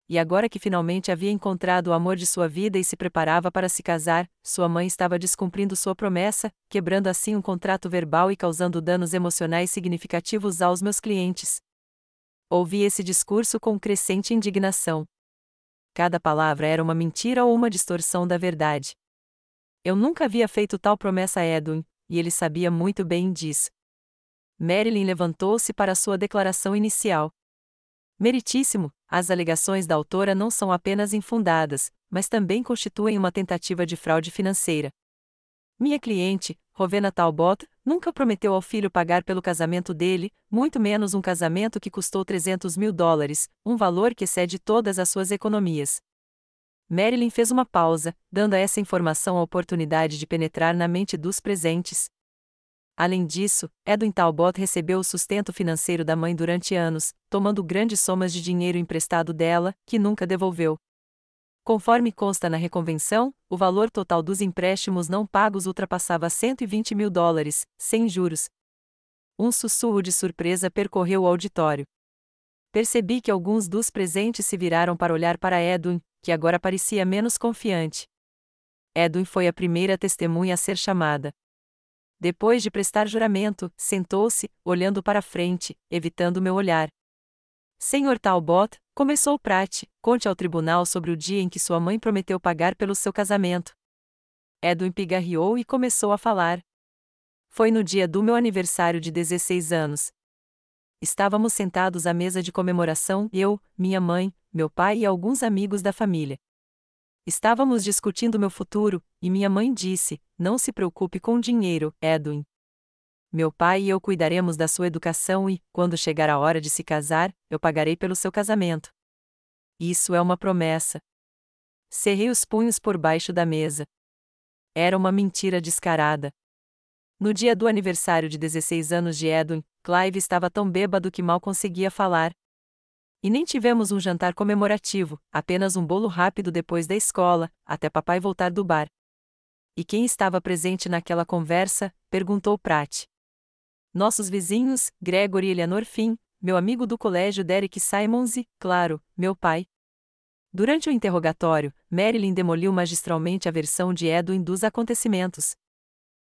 E agora que finalmente havia encontrado o amor de sua vida e se preparava para se casar, sua mãe estava descumprindo sua promessa, quebrando assim um contrato verbal e causando danos emocionais significativos aos meus clientes. Ouvi esse discurso com crescente indignação. Cada palavra era uma mentira ou uma distorção da verdade. Eu nunca havia feito tal promessa a Edwin, e ele sabia muito bem disso. Marilyn levantou-se para sua declaração inicial. Meritíssimo, as alegações da autora não são apenas infundadas, mas também constituem uma tentativa de fraude financeira. Minha cliente, Rowena Talbot, nunca prometeu ao filho pagar pelo casamento dele, muito menos um casamento que custou $300.000, um valor que excede todas as suas economias. Marilyn fez uma pausa, dando a essa informação a oportunidade de penetrar na mente dos presentes. Além disso, Edwin Talbot recebeu o sustento financeiro da mãe durante anos, tomando grandes somas de dinheiro emprestado dela, que nunca devolveu. Conforme consta na reconvenção, o valor total dos empréstimos não pagos ultrapassava $120.000, sem juros. Um sussurro de surpresa percorreu o auditório. Percebi que alguns dos presentes se viraram para olhar para Edwin, que agora parecia menos confiante. Edwin foi a primeira testemunha a ser chamada. Depois de prestar juramento, sentou-se, olhando para frente, evitando meu olhar. Sr. Talbot, começou Pratt, conte ao tribunal sobre o dia em que sua mãe prometeu pagar pelo seu casamento. Edwin pigarreou e começou a falar. Foi no dia do meu aniversário de 16 anos. Estávamos sentados à mesa de comemoração, eu, minha mãe, meu pai e alguns amigos da família. Estávamos discutindo meu futuro, e minha mãe disse, não se preocupe com dinheiro, Edwin. Meu pai e eu cuidaremos da sua educação e, quando chegar a hora de se casar, eu pagarei pelo seu casamento. Isso é uma promessa. Cerrei os punhos por baixo da mesa. Era uma mentira descarada. No dia do aniversário de 16 anos de Edwin, Clive estava tão bêbado que mal conseguia falar. E nem tivemos um jantar comemorativo, apenas um bolo rápido depois da escola, até papai voltar do bar. E quem estava presente naquela conversa? Perguntou Pratt. Nossos vizinhos, Gregory e Eleanor Finn, meu amigo do colégio Derek Simons e, claro, meu pai. Durante o interrogatório, Marilyn demoliu magistralmente a versão de Edwin dos acontecimentos.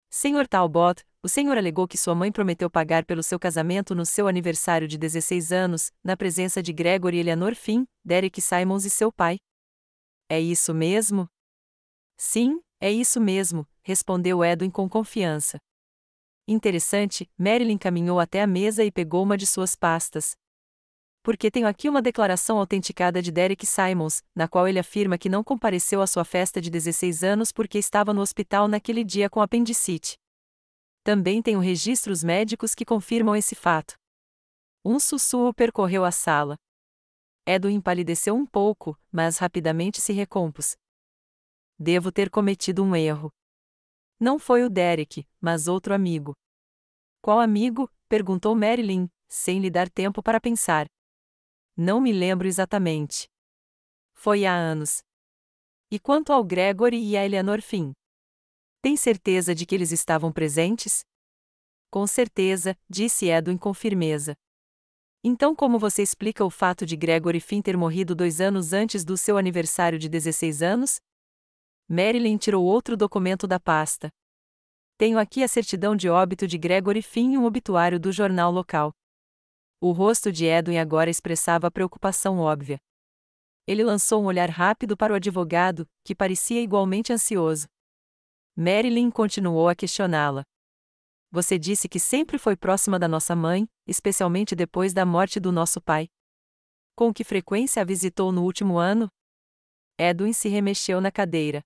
Sr. Talbot, o senhor alegou que sua mãe prometeu pagar pelo seu casamento no seu aniversário de 16 anos, na presença de Gregory Eleanor Finn, Derek Simons e seu pai. É isso mesmo? Sim, é isso mesmo, respondeu Edwin com confiança. Interessante, Marilyn caminhou até a mesa e pegou uma de suas pastas. Porque tenho aqui uma declaração autenticada de Derek Simons, na qual ele afirma que não compareceu à sua festa de 16 anos porque estava no hospital naquele dia com apendicite. Também tenho registros médicos que confirmam esse fato. Um sussurro percorreu a sala. Edwin empalideceu um pouco, mas rapidamente se recompôs. Devo ter cometido um erro. Não foi o Derek, mas outro amigo. Qual amigo? Perguntou Marilyn, sem lhe dar tempo para pensar. Não me lembro exatamente. Foi há anos. E quanto ao Gregory e a Eleanor Finn? Tem certeza de que eles estavam presentes? Com certeza, disse Edwin com firmeza. Então como você explica o fato de Gregory Finn ter morrido 2 anos antes do seu aniversário de 16 anos? Marilyn tirou outro documento da pasta. Tenho aqui a certidão de óbito de Gregory Finn e um obituário do jornal local. O rosto de Edwin agora expressava preocupação óbvia. Ele lançou um olhar rápido para o advogado, que parecia igualmente ansioso. Marilyn continuou a questioná-la. Você disse que sempre foi próxima da nossa mãe, especialmente depois da morte do nosso pai. Com que frequência a visitou no último ano? Edwin se remexeu na cadeira.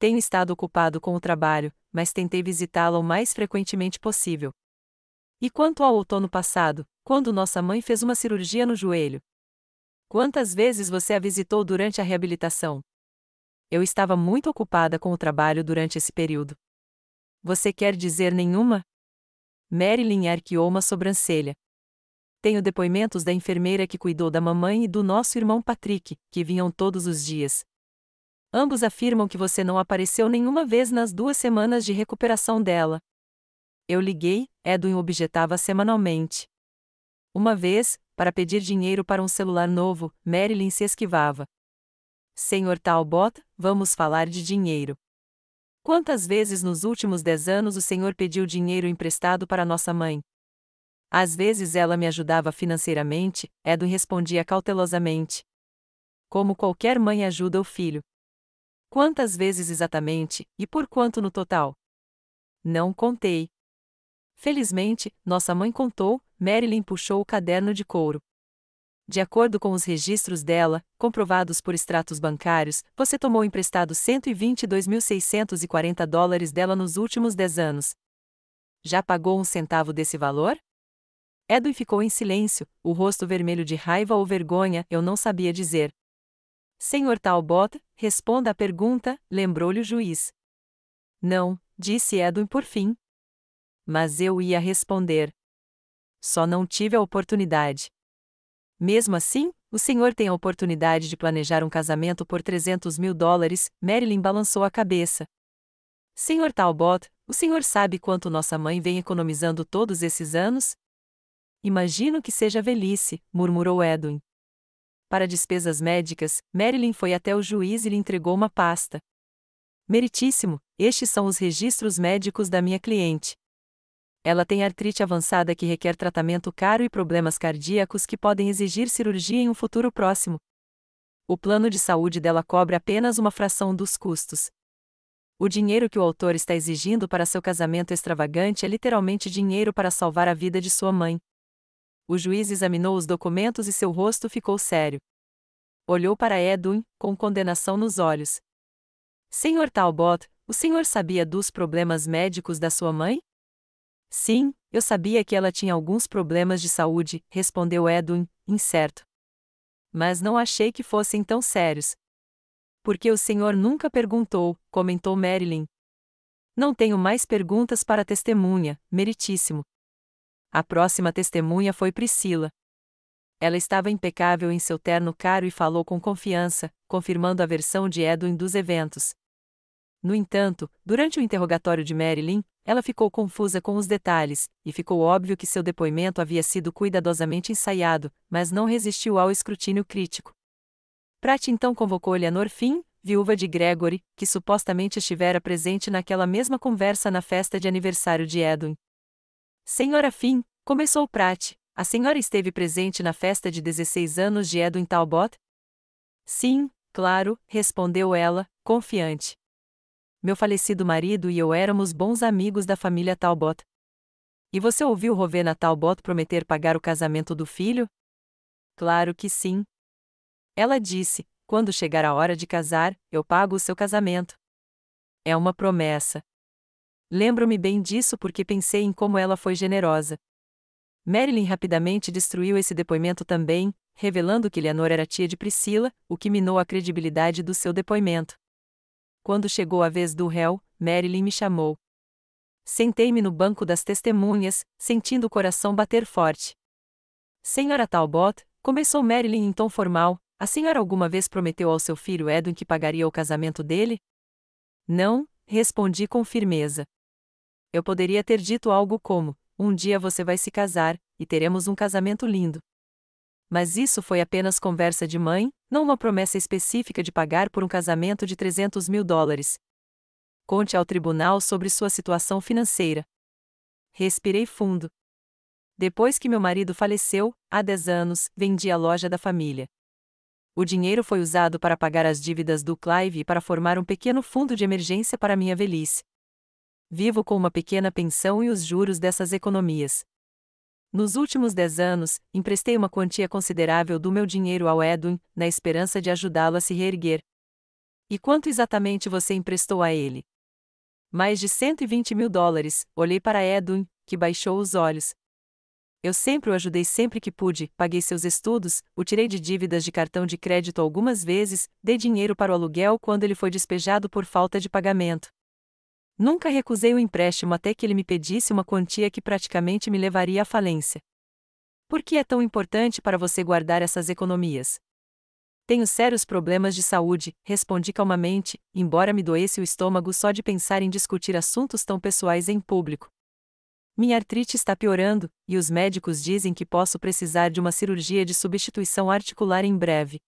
Tenho estado ocupado com o trabalho, mas tentei visitá-la o mais frequentemente possível. E quanto ao outono passado, quando nossa mãe fez uma cirurgia no joelho? Quantas vezes você a visitou durante a reabilitação? Eu estava muito ocupada com o trabalho durante esse período. Você quer dizer nenhuma? Marilyn arqueou uma sobrancelha. Tenho depoimentos da enfermeira que cuidou da mamãe e do nosso irmão Patrick, que vinham todos os dias. Ambos afirmam que você não apareceu nenhuma vez nas 2 semanas de recuperação dela. Eu liguei, Edwin objetava semanalmente. Uma vez, para pedir dinheiro para um celular novo, Marilyn se esquivava. Sr. Talbot, vamos falar de dinheiro. Quantas vezes nos últimos 10 anos o senhor pediu dinheiro emprestado para nossa mãe? Às vezes ela me ajudava financeiramente, Edwin respondia cautelosamente. Como qualquer mãe ajuda o filho. Quantas vezes exatamente, e por quanto no total? Não contei. Felizmente, nossa mãe contou, Marilyn puxou o caderno de couro. De acordo com os registros dela, comprovados por extratos bancários, você tomou emprestado $122.640 dela nos últimos 10 anos. Já pagou um centavo desse valor? Edwin ficou em silêncio, o rosto vermelho de raiva ou vergonha, eu não sabia dizer. Sr. Talbot, responda à pergunta, lembrou-lhe o juiz. Não, disse Edwin por fim. Mas eu ia responder. Só não tive a oportunidade. Mesmo assim, o senhor tem a oportunidade de planejar um casamento por $300.000, Marilyn balançou a cabeça. Sr. Talbot, o senhor sabe quanto nossa mãe vem economizando todos esses anos? Imagino que seja velhice, murmurou Edwin. Para despesas médicas, Marilyn foi até o juiz e lhe entregou uma pasta. Meritíssimo, estes são os registros médicos da minha cliente. Ela tem artrite avançada que requer tratamento caro e problemas cardíacos que podem exigir cirurgia em um futuro próximo. O plano de saúde dela cobre apenas uma fração dos custos. O dinheiro que o autor está exigindo para seu casamento extravagante é literalmente dinheiro para salvar a vida de sua mãe. O juiz examinou os documentos e seu rosto ficou sério. Olhou para Edwin, com condenação nos olhos. Sr. Talbot, o senhor sabia dos problemas médicos da sua mãe? Sim, eu sabia que ela tinha alguns problemas de saúde, respondeu Edwin, incerto. Mas não achei que fossem tão sérios. Porque o senhor nunca perguntou, comentou Marilyn. Não tenho mais perguntas para a testemunha, meritíssimo. A próxima testemunha foi Priscila. Ela estava impecável em seu terno caro e falou com confiança, confirmando a versão de Edwin dos eventos. No entanto, durante o interrogatório de Marilyn, ela ficou confusa com os detalhes, e ficou óbvio que seu depoimento havia sido cuidadosamente ensaiado, mas não resistiu ao escrutínio crítico. Pratt então convocou Eleanor Finn, viúva de Gregory, que supostamente estivera presente naquela mesma conversa na festa de aniversário de Edwin. Senhora Finn, começou Pratt, a senhora esteve presente na festa de 16 anos de Edwin Talbot? Sim, claro, respondeu ela, confiante. Meu falecido marido e eu éramos bons amigos da família Talbot. E você ouviu Rowena Talbot prometer pagar o casamento do filho? Claro que sim. Ela disse: quando chegar a hora de casar, eu pago o seu casamento. É uma promessa. Lembro-me bem disso porque pensei em como ela foi generosa. Marilyn rapidamente destruiu esse depoimento também, revelando que Eleanor era tia de Priscila, o que minou a credibilidade do seu depoimento. Quando chegou a vez do réu, Marilyn me chamou. Sentei-me no banco das testemunhas, sentindo o coração bater forte. Senhora Talbot, começou Marilyn em tom formal, a senhora alguma vez prometeu ao seu filho Edwin que pagaria o casamento dele? Não, respondi com firmeza. Eu poderia ter dito algo como: um dia você vai se casar, e teremos um casamento lindo. Mas isso foi apenas conversa de mãe, não uma promessa específica de pagar por um casamento de $300.000. Conte ao tribunal sobre sua situação financeira. Respirei fundo. Depois que meu marido faleceu, há 10 anos, vendi a loja da família. O dinheiro foi usado para pagar as dívidas do Clive e para formar um pequeno fundo de emergência para minha velhice. Vivo com uma pequena pensão e os juros dessas economias. Nos últimos 10 anos, emprestei uma quantia considerável do meu dinheiro ao Edwin, na esperança de ajudá-lo a se reerguer. E quanto exatamente você emprestou a ele? Mais de $120.000, olhei para Edwin, que baixou os olhos. Eu sempre o ajudei sempre que pude, paguei seus estudos, o tirei de dívidas de cartão de crédito algumas vezes, dei dinheiro para o aluguel quando ele foi despejado por falta de pagamento. Nunca recusei o empréstimo até que ele me pedisse uma quantia que praticamente me levaria à falência. Por que é tão importante para você guardar essas economias? Tenho sérios problemas de saúde, respondi calmamente, embora me doesse o estômago só de pensar em discutir assuntos tão pessoais em público. Minha artrite está piorando, e os médicos dizem que posso precisar de uma cirurgia de substituição articular em breve.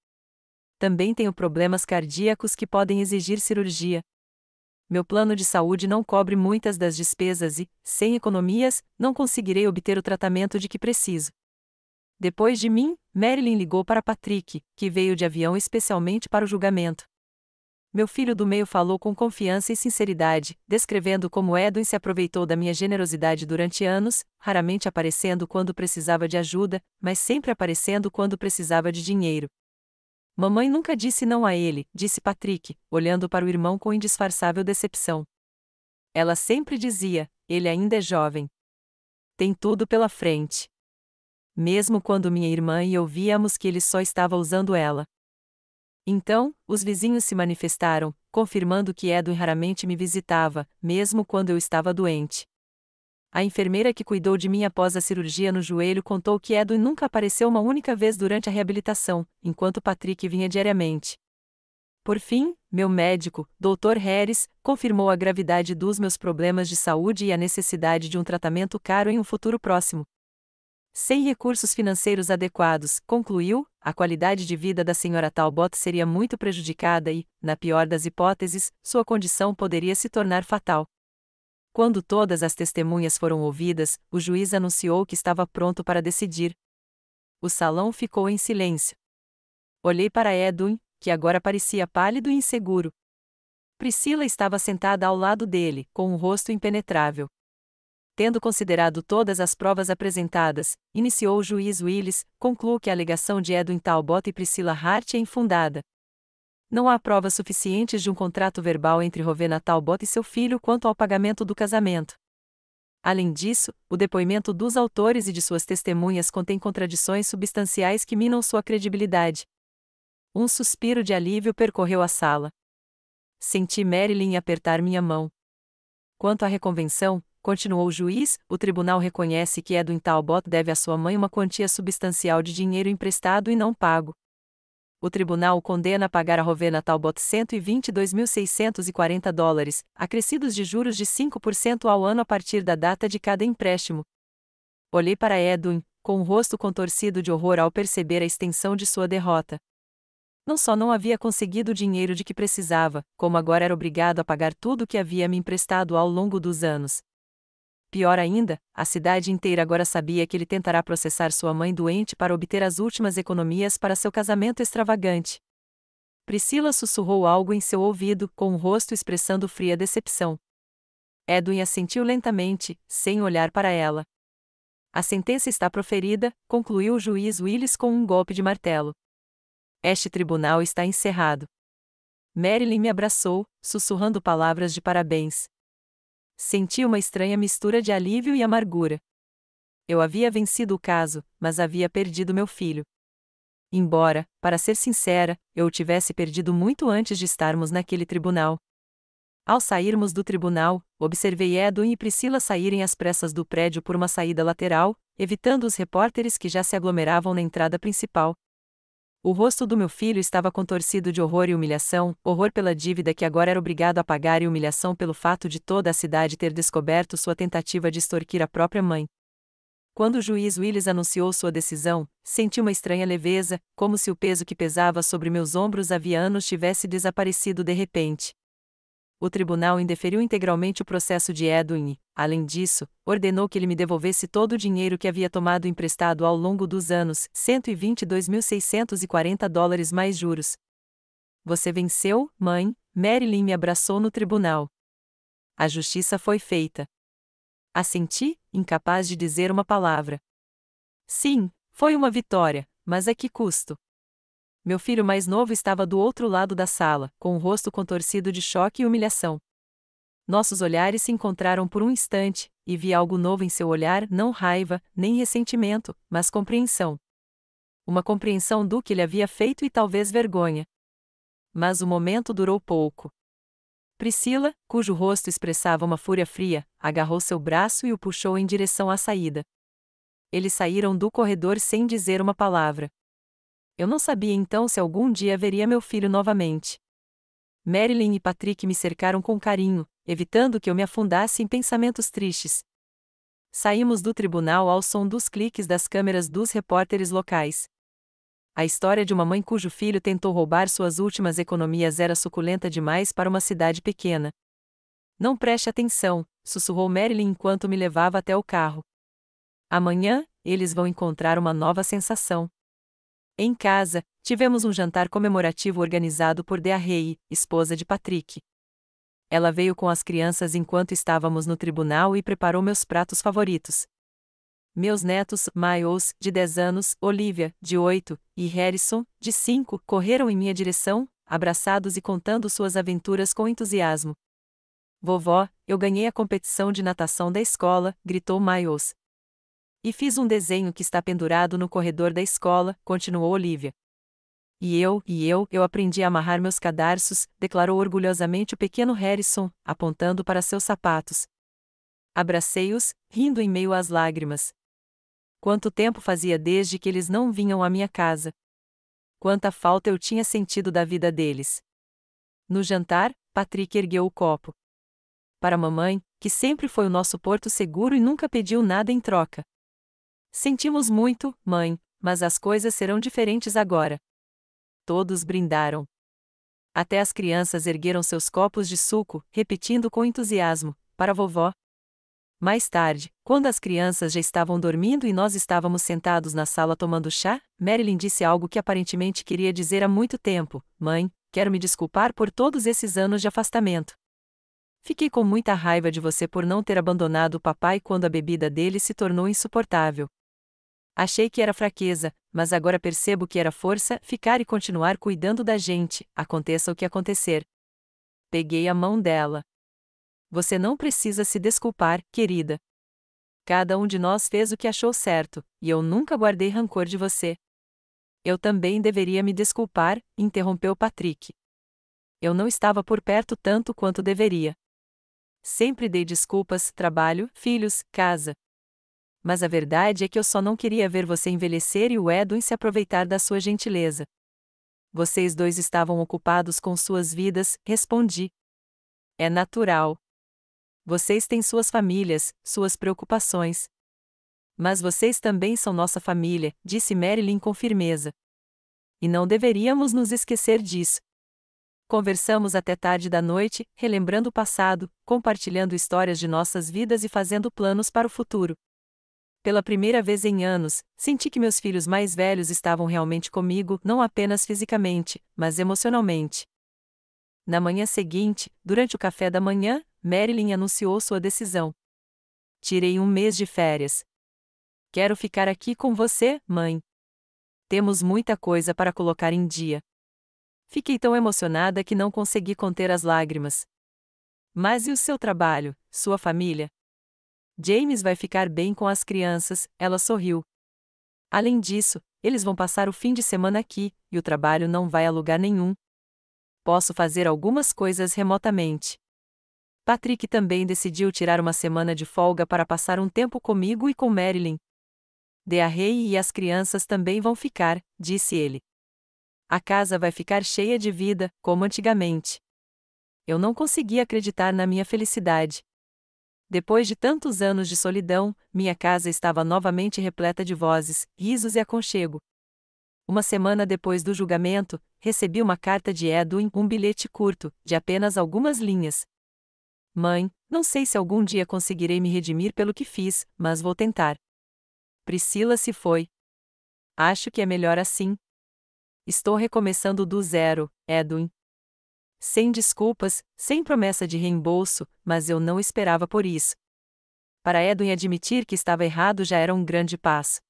Também tenho problemas cardíacos que podem exigir cirurgia. Meu plano de saúde não cobre muitas das despesas e, sem economias, não conseguirei obter o tratamento de que preciso. Depois de mim, Marilyn ligou para Patrick, que veio de avião especialmente para o julgamento. Meu filho do meio falou com confiança e sinceridade, descrevendo como Edwin se aproveitou da minha generosidade durante anos, raramente aparecendo quando precisava de ajuda, mas sempre aparecendo quando precisava de dinheiro. Mamãe nunca disse não a ele, disse Patrick, olhando para o irmão com indisfarçável decepção. Ela sempre dizia: ele ainda é jovem. Tem tudo pela frente. Mesmo quando minha irmã e eu víamos que ele só estava usando ela. Então, os vizinhos se manifestaram, confirmando que Edwin raramente me visitava, mesmo quando eu estava doente. A enfermeira que cuidou de mim após a cirurgia no joelho contou que Edwin nunca apareceu uma única vez durante a reabilitação, enquanto Patrick vinha diariamente. Por fim, meu médico, Dr. Harris, confirmou a gravidade dos meus problemas de saúde e a necessidade de um tratamento caro em um futuro próximo. Sem recursos financeiros adequados, concluiu, a qualidade de vida da senhora Talbot seria muito prejudicada e, na pior das hipóteses, sua condição poderia se tornar fatal. Quando todas as testemunhas foram ouvidas, o juiz anunciou que estava pronto para decidir. O salão ficou em silêncio. Olhei para Edwin, que agora parecia pálido e inseguro. Priscila estava sentada ao lado dele, com um rosto impenetrável. Tendo considerado todas as provas apresentadas, iniciou o juiz Willis, concluiu que a alegação de Edwin Talbot e Priscila Hart é infundada. Não há provas suficientes de um contrato verbal entre Rowena Talbot e seu filho quanto ao pagamento do casamento. Além disso, o depoimento dos autores e de suas testemunhas contém contradições substanciais que minam sua credibilidade. Um suspiro de alívio percorreu a sala. Senti Marilyn apertar minha mão. Quanto à reconvenção, continuou o juiz, o tribunal reconhece que Edwin Talbot deve à sua mãe uma quantia substancial de dinheiro emprestado e não pago. O tribunal o condena a pagar a Rowena Talbot $122.640, acrescidos de juros de 5% ao ano a partir da data de cada empréstimo. Olhei para Edwin, com o rosto contorcido de horror ao perceber a extensão de sua derrota. Não só não havia conseguido o dinheiro de que precisava, como agora era obrigado a pagar tudo o que havia me emprestado ao longo dos anos. Pior ainda, a cidade inteira agora sabia que ele tentará processar sua mãe doente para obter as últimas economias para seu casamento extravagante. Priscila sussurrou algo em seu ouvido, com o rosto expressando fria decepção. Edwin assentiu lentamente, sem olhar para ela. A sentença está proferida, concluiu o juiz Willis com um golpe de martelo. Este tribunal está encerrado. Marilyn me abraçou, sussurrando palavras de parabéns. Senti uma estranha mistura de alívio e amargura. Eu havia vencido o caso, mas havia perdido meu filho. Embora, para ser sincera, eu o tivesse perdido muito antes de estarmos naquele tribunal. Ao sairmos do tribunal, observei Edwin e Priscila saírem às pressas do prédio por uma saída lateral, evitando os repórteres que já se aglomeravam na entrada principal. O rosto do meu filho estava contorcido de horror e humilhação, horror pela dívida que agora era obrigado a pagar e humilhação pelo fato de toda a cidade ter descoberto sua tentativa de extorquir a própria mãe. Quando o juiz Willis anunciou sua decisão, senti uma estranha leveza, como se o peso que pesava sobre meus ombros havia anos tivesse desaparecido de repente. O tribunal indeferiu integralmente o processo de Edwin e, além disso, ordenou que ele me devolvesse todo o dinheiro que havia tomado emprestado ao longo dos anos, $122.640 mais juros. Você venceu, mãe, Marilyn me abraçou no tribunal. A justiça foi feita. Assenti, incapaz de dizer uma palavra. Sim, foi uma vitória, mas a que custo? Meu filho mais novo estava do outro lado da sala, com o rosto contorcido de choque e humilhação. Nossos olhares se encontraram por um instante, e vi algo novo em seu olhar, não raiva, nem ressentimento, mas compreensão. Uma compreensão do que ele havia feito e talvez vergonha. Mas o momento durou pouco. Priscila, cujo rosto expressava uma fúria fria, agarrou seu braço e o puxou em direção à saída. Eles saíram do corredor sem dizer uma palavra. Eu não sabia então se algum dia veria meu filho novamente. Marilyn e Patrick me cercaram com carinho, evitando que eu me afundasse em pensamentos tristes. Saímos do tribunal ao som dos cliques das câmeras dos repórteres locais. A história de uma mãe cujo filho tentou roubar suas últimas economias era suculenta demais para uma cidade pequena. Não preste atenção, sussurrou Marilyn enquanto me levava até o carro. Amanhã, eles vão encontrar uma nova sensação. Em casa, tivemos um jantar comemorativo organizado por Dea Rey, esposa de Patrick. Ela veio com as crianças enquanto estávamos no tribunal e preparou meus pratos favoritos. Meus netos, Miles, de 10 anos, Olivia, de 8, e Harrison, de 5, correram em minha direção, abraçados e contando suas aventuras com entusiasmo. Vovó, eu ganhei a competição de natação da escola, gritou Miles. E fiz um desenho que está pendurado no corredor da escola, continuou Olivia. Eu aprendi a amarrar meus cadarços, declarou orgulhosamente o pequeno Harrison, apontando para seus sapatos. Abracei-os, rindo em meio às lágrimas. Quanto tempo fazia desde que eles não vinham à minha casa? Quanta falta eu tinha sentido da vida deles. No jantar, Patrick ergueu o copo. Para a mamãe, que sempre foi o nosso porto seguro e nunca pediu nada em troca. Sentimos muito, mãe, mas as coisas serão diferentes agora. Todos brindaram. Até as crianças ergueram seus copos de suco, repetindo com entusiasmo, para a vovó. Mais tarde, quando as crianças já estavam dormindo e nós estávamos sentados na sala tomando chá, Marilyn disse algo que aparentemente queria dizer há muito tempo: Mãe, quero me desculpar por todos esses anos de afastamento. Fiquei com muita raiva de você por não ter abandonado o papai quando a bebida dele se tornou insuportável. Achei que era fraqueza, mas agora percebo que era força, ficar e continuar cuidando da gente, aconteça o que acontecer. Peguei a mão dela. Você não precisa se desculpar, querida. Cada um de nós fez o que achou certo, e eu nunca guardei rancor de você. Eu também deveria me desculpar, interrompeu Patrick. Eu não estava por perto tanto quanto deveria. Sempre dei desculpas, trabalho, filhos, casa. Mas a verdade é que eu só não queria ver você envelhecer e o Edwin se aproveitar da sua gentileza. Vocês dois estavam ocupados com suas vidas, respondi. É natural. Vocês têm suas famílias, suas preocupações. Mas vocês também são nossa família, disse Marilyn com firmeza. E não deveríamos nos esquecer disso. Conversamos até tarde da noite, relembrando o passado, compartilhando histórias de nossas vidas e fazendo planos para o futuro. Pela primeira vez em anos, senti que meus filhos mais velhos estavam realmente comigo, não apenas fisicamente, mas emocionalmente. Na manhã seguinte, durante o café da manhã, Marilyn anunciou sua decisão. Tirei um mês de férias. Quero ficar aqui com você, mãe. Temos muita coisa para colocar em dia. Fiquei tão emocionada que não consegui conter as lágrimas. Mas e o seu trabalho, sua família? James vai ficar bem com as crianças, ela sorriu. Além disso, eles vão passar o fim de semana aqui, e o trabalho não vai a lugar nenhum. Posso fazer algumas coisas remotamente. Patrick também decidiu tirar uma semana de folga para passar um tempo comigo e com Marilyn. Dearrey e as crianças também vão ficar, disse ele. A casa vai ficar cheia de vida, como antigamente. Eu não conseguia acreditar na minha felicidade. Depois de tantos anos de solidão, minha casa estava novamente repleta de vozes, risos e aconchego. Uma semana depois do julgamento, recebi uma carta de Edwin, um bilhete curto, de apenas algumas linhas. Mãe, não sei se algum dia conseguirei me redimir pelo que fiz, mas vou tentar. Priscila se foi. Acho que é melhor assim. Estou recomeçando do zero, Edwin. Sem desculpas, sem promessa de reembolso, mas eu não esperava por isso. Para Edwin admitir que estava errado já era um grande passo.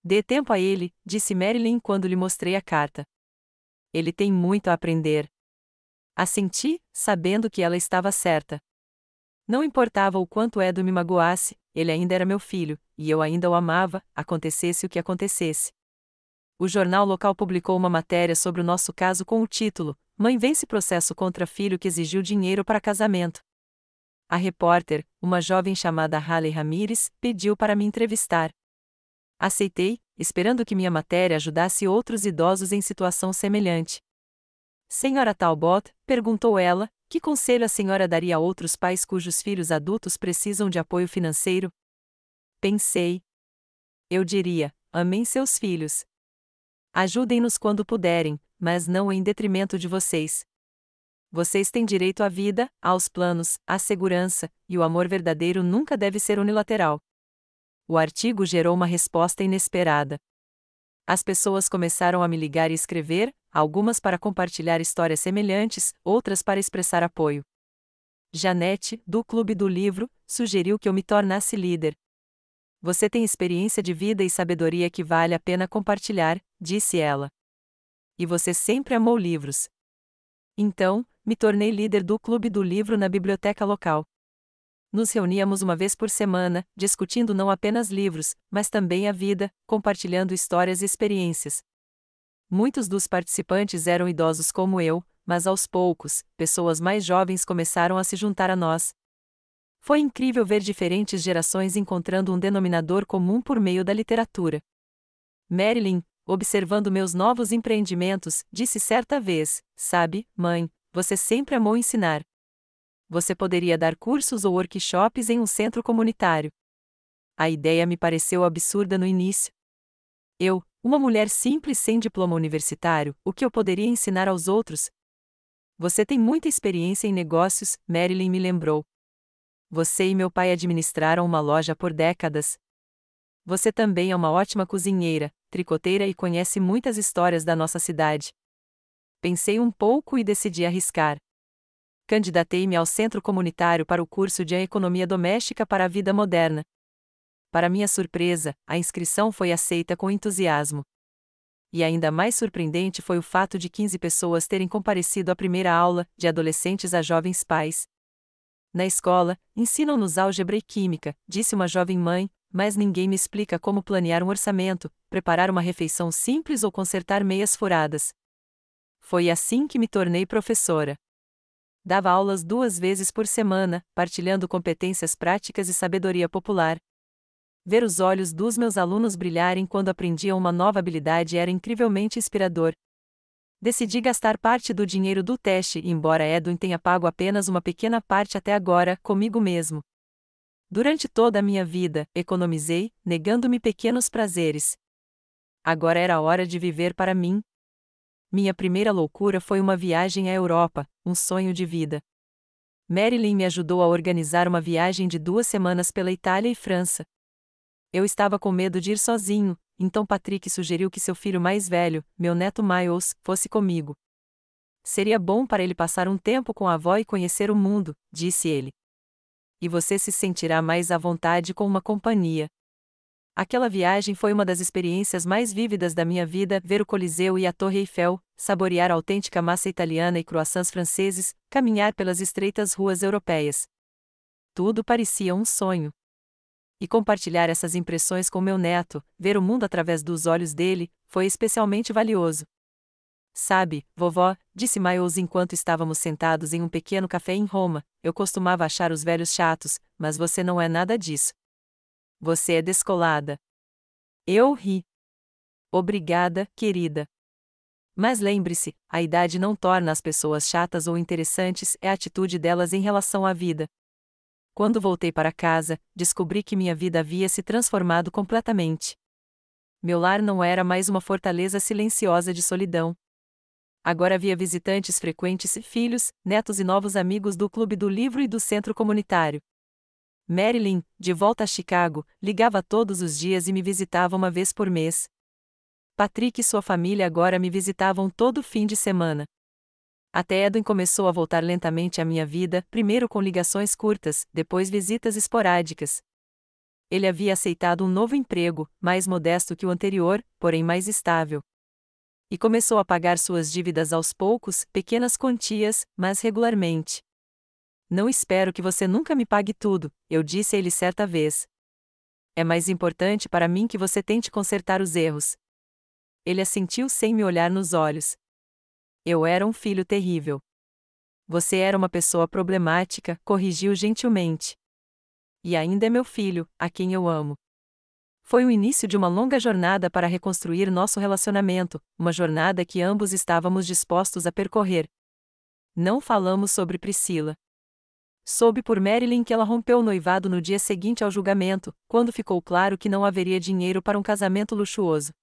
Dê tempo a ele, disse Marilyn quando lhe mostrei a carta. Ele tem muito a aprender. Assenti, sabendo que ela estava certa. Não importava o quanto Edwin me magoasse, ele ainda era meu filho, e eu ainda o amava, acontecesse o que acontecesse. O jornal local publicou uma matéria sobre o nosso caso com o título: Mãe vence processo contra filho que exigiu dinheiro para casamento. A repórter, uma jovem chamada Hayley Ramírez, pediu para me entrevistar. Aceitei, esperando que minha matéria ajudasse outros idosos em situação semelhante. Senhora Talbot, perguntou ela, que conselho a senhora daria a outros pais cujos filhos adultos precisam de apoio financeiro? Pensei. Eu diria: amem seus filhos. Ajudem-nos quando puderem, mas não em detrimento de vocês. Vocês têm direito à vida, aos planos, à segurança, e o amor verdadeiro nunca deve ser unilateral. O artigo gerou uma resposta inesperada. As pessoas começaram a me ligar e escrever, algumas para compartilhar histórias semelhantes, outras para expressar apoio. Janete, do Clube do Livro, sugeriu que eu me tornasse líder. Você tem experiência de vida e sabedoria que vale a pena compartilhar, disse ela. E você sempre amou livros. Então, me tornei líder do Clube do Livro na biblioteca local. Nos reuníamos uma vez por semana, discutindo não apenas livros, mas também a vida, compartilhando histórias e experiências. Muitos dos participantes eram idosos como eu, mas aos poucos, pessoas mais jovens começaram a se juntar a nós. Foi incrível ver diferentes gerações encontrando um denominador comum por meio da literatura. Marilyn, observando meus novos empreendimentos, disse certa vez: sabe, mãe, você sempre amou ensinar. Você poderia dar cursos ou workshops em um centro comunitário. A ideia me pareceu absurda no início. Eu, uma mulher simples sem diploma universitário, o que eu poderia ensinar aos outros? Você tem muita experiência em negócios, Marilyn me lembrou. Você e meu pai administraram uma loja por décadas. Você também é uma ótima cozinheira, tricoteira e conhece muitas histórias da nossa cidade. Pensei um pouco e decidi arriscar. Candidatei-me ao centro comunitário para o curso de Economia Doméstica para a Vida Moderna. Para minha surpresa, a inscrição foi aceita com entusiasmo. E ainda mais surpreendente foi o fato de 15 pessoas terem comparecido à primeira aula, de adolescentes a jovens pais. Na escola, ensinam-nos álgebra e química, disse uma jovem mãe, mas ninguém me explica como planear um orçamento, preparar uma refeição simples ou consertar meias furadas. Foi assim que me tornei professora. Dava aulas 2 vezes por semana, partilhando competências práticas e sabedoria popular. Ver os olhos dos meus alunos brilharem quando aprendiam uma nova habilidade era incrivelmente inspirador. Decidi gastar parte do dinheiro do teste, embora Edwin tenha pago apenas uma pequena parte até agora, comigo mesmo. Durante toda a minha vida, economizei, negando-me pequenos prazeres. Agora era a hora de viver para mim. Minha primeira loucura foi uma viagem à Europa, um sonho de vida. Marilyn me ajudou a organizar uma viagem de 2 semanas pela Itália e França. Eu estava com medo de ir sozinho, então Patrick sugeriu que seu filho mais velho, meu neto Miles, fosse comigo. Seria bom para ele passar um tempo com a avó e conhecer o mundo, disse ele. E você se sentirá mais à vontade com uma companhia. Aquela viagem foi uma das experiências mais vívidas da minha vida: ver o Coliseu e a Torre Eiffel, saborear a autêntica massa italiana e croissants franceses, caminhar pelas estreitas ruas europeias. Tudo parecia um sonho. E compartilhar essas impressões com meu neto, ver o mundo através dos olhos dele, foi especialmente valioso. Sabe, vovó, disse Miles enquanto estávamos sentados em um pequeno café em Roma, eu costumava achar os velhos chatos, mas você não é nada disso. Você é descolada. Eu ri. Obrigada, querida. Mas lembre-se, a idade não torna as pessoas chatas ou interessantes, é a atitude delas em relação à vida. Quando voltei para casa, descobri que minha vida havia se transformado completamente. Meu lar não era mais uma fortaleza silenciosa de solidão. Agora havia visitantes frequentes, filhos, netos e novos amigos do Clube do Livro e do Centro Comunitário. Marilyn, de volta a Chicago, ligava todos os dias e me visitava uma vez por mês. Patrick e sua família agora me visitavam todo fim de semana. Até Edwin começou a voltar lentamente à minha vida, primeiro com ligações curtas, depois visitas esporádicas. Ele havia aceitado um novo emprego, mais modesto que o anterior, porém mais estável. E começou a pagar suas dívidas aos poucos, pequenas quantias, mas regularmente. Não espero que você nunca me pague tudo, eu disse a ele certa vez. É mais importante para mim que você tente consertar os erros. Ele assentiu sem me olhar nos olhos. Eu era um filho terrível. Você era uma pessoa problemática, corrigiu gentilmente. E ainda é meu filho, a quem eu amo. Foi o início de uma longa jornada para reconstruir nosso relacionamento, uma jornada que ambos estávamos dispostos a percorrer. Não falamos sobre Priscila. Soube por Marilyn que ela rompeu o noivado no dia seguinte ao julgamento, quando ficou claro que não haveria dinheiro para um casamento luxuoso.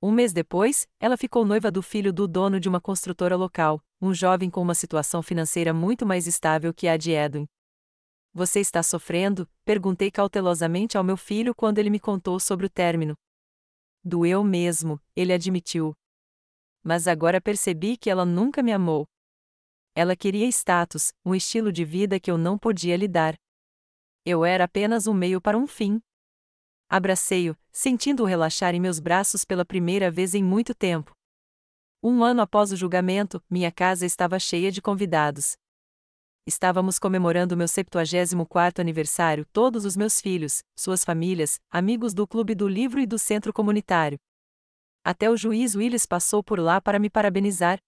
Um mês depois, ela ficou noiva do filho do dono de uma construtora local, um jovem com uma situação financeira muito mais estável que a de Edwin. Você está sofrendo? Perguntei cautelosamente ao meu filho quando ele me contou sobre o término. Doeu mesmo, ele admitiu. Mas agora percebi que ela nunca me amou. Ela queria status, um estilo de vida que eu não podia lhe dar. Eu era apenas um meio para um fim. Abracei-o, sentindo-o relaxar em meus braços pela primeira vez em muito tempo. Um ano após o julgamento, minha casa estava cheia de convidados. Estávamos comemorando meu 74º aniversário, todos os meus filhos, suas famílias, amigos do Clube do Livro e do Centro Comunitário. Até o juiz Willis passou por lá para me parabenizar.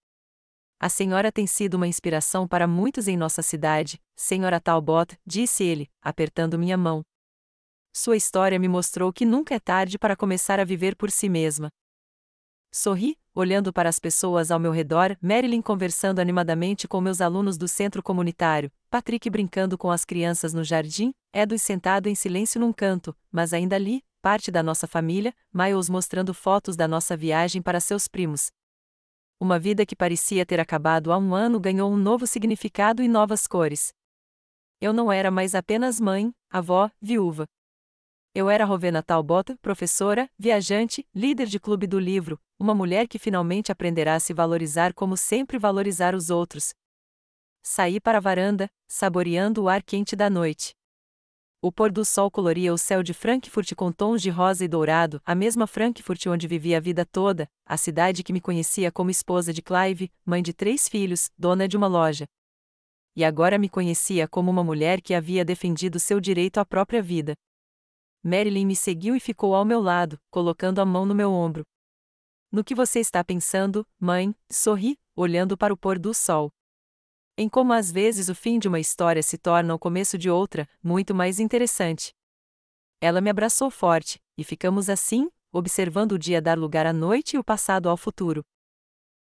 A senhora tem sido uma inspiração para muitos em nossa cidade, senhora Talbot, disse ele, apertando minha mão. Sua história me mostrou que nunca é tarde para começar a viver por si mesma. Sorri, olhando para as pessoas ao meu redor, Marilyn conversando animadamente com meus alunos do centro comunitário, Patrick brincando com as crianças no jardim, Edwin sentado em silêncio num canto, mas ainda ali, parte da nossa família, Miles mostrando fotos da nossa viagem para seus primos. Uma vida que parecia ter acabado há um ano ganhou um novo significado e novas cores. Eu não era mais apenas mãe, avó, viúva. Eu era Rowena Talbot, professora, viajante, líder de clube do livro, uma mulher que finalmente aprenderá a se valorizar como sempre valorizar os outros. Saí para a varanda, saboreando o ar quente da noite. O pôr do sol coloria o céu de Frankfurt com tons de rosa e dourado, a mesma Frankfurt onde vivi a vida toda, a cidade que me conhecia como esposa de Clive, mãe de 3 filhos, dona de uma loja. E agora me conhecia como uma mulher que havia defendido seu direito à própria vida. Marilyn me seguiu e ficou ao meu lado, colocando a mão no meu ombro. No que você está pensando, mãe? Sorri, olhando para o pôr do sol. Em como às vezes o fim de uma história se torna o começo de outra, muito mais interessante. Ela me abraçou forte, e ficamos assim, observando o dia dar lugar à noite e o passado ao futuro.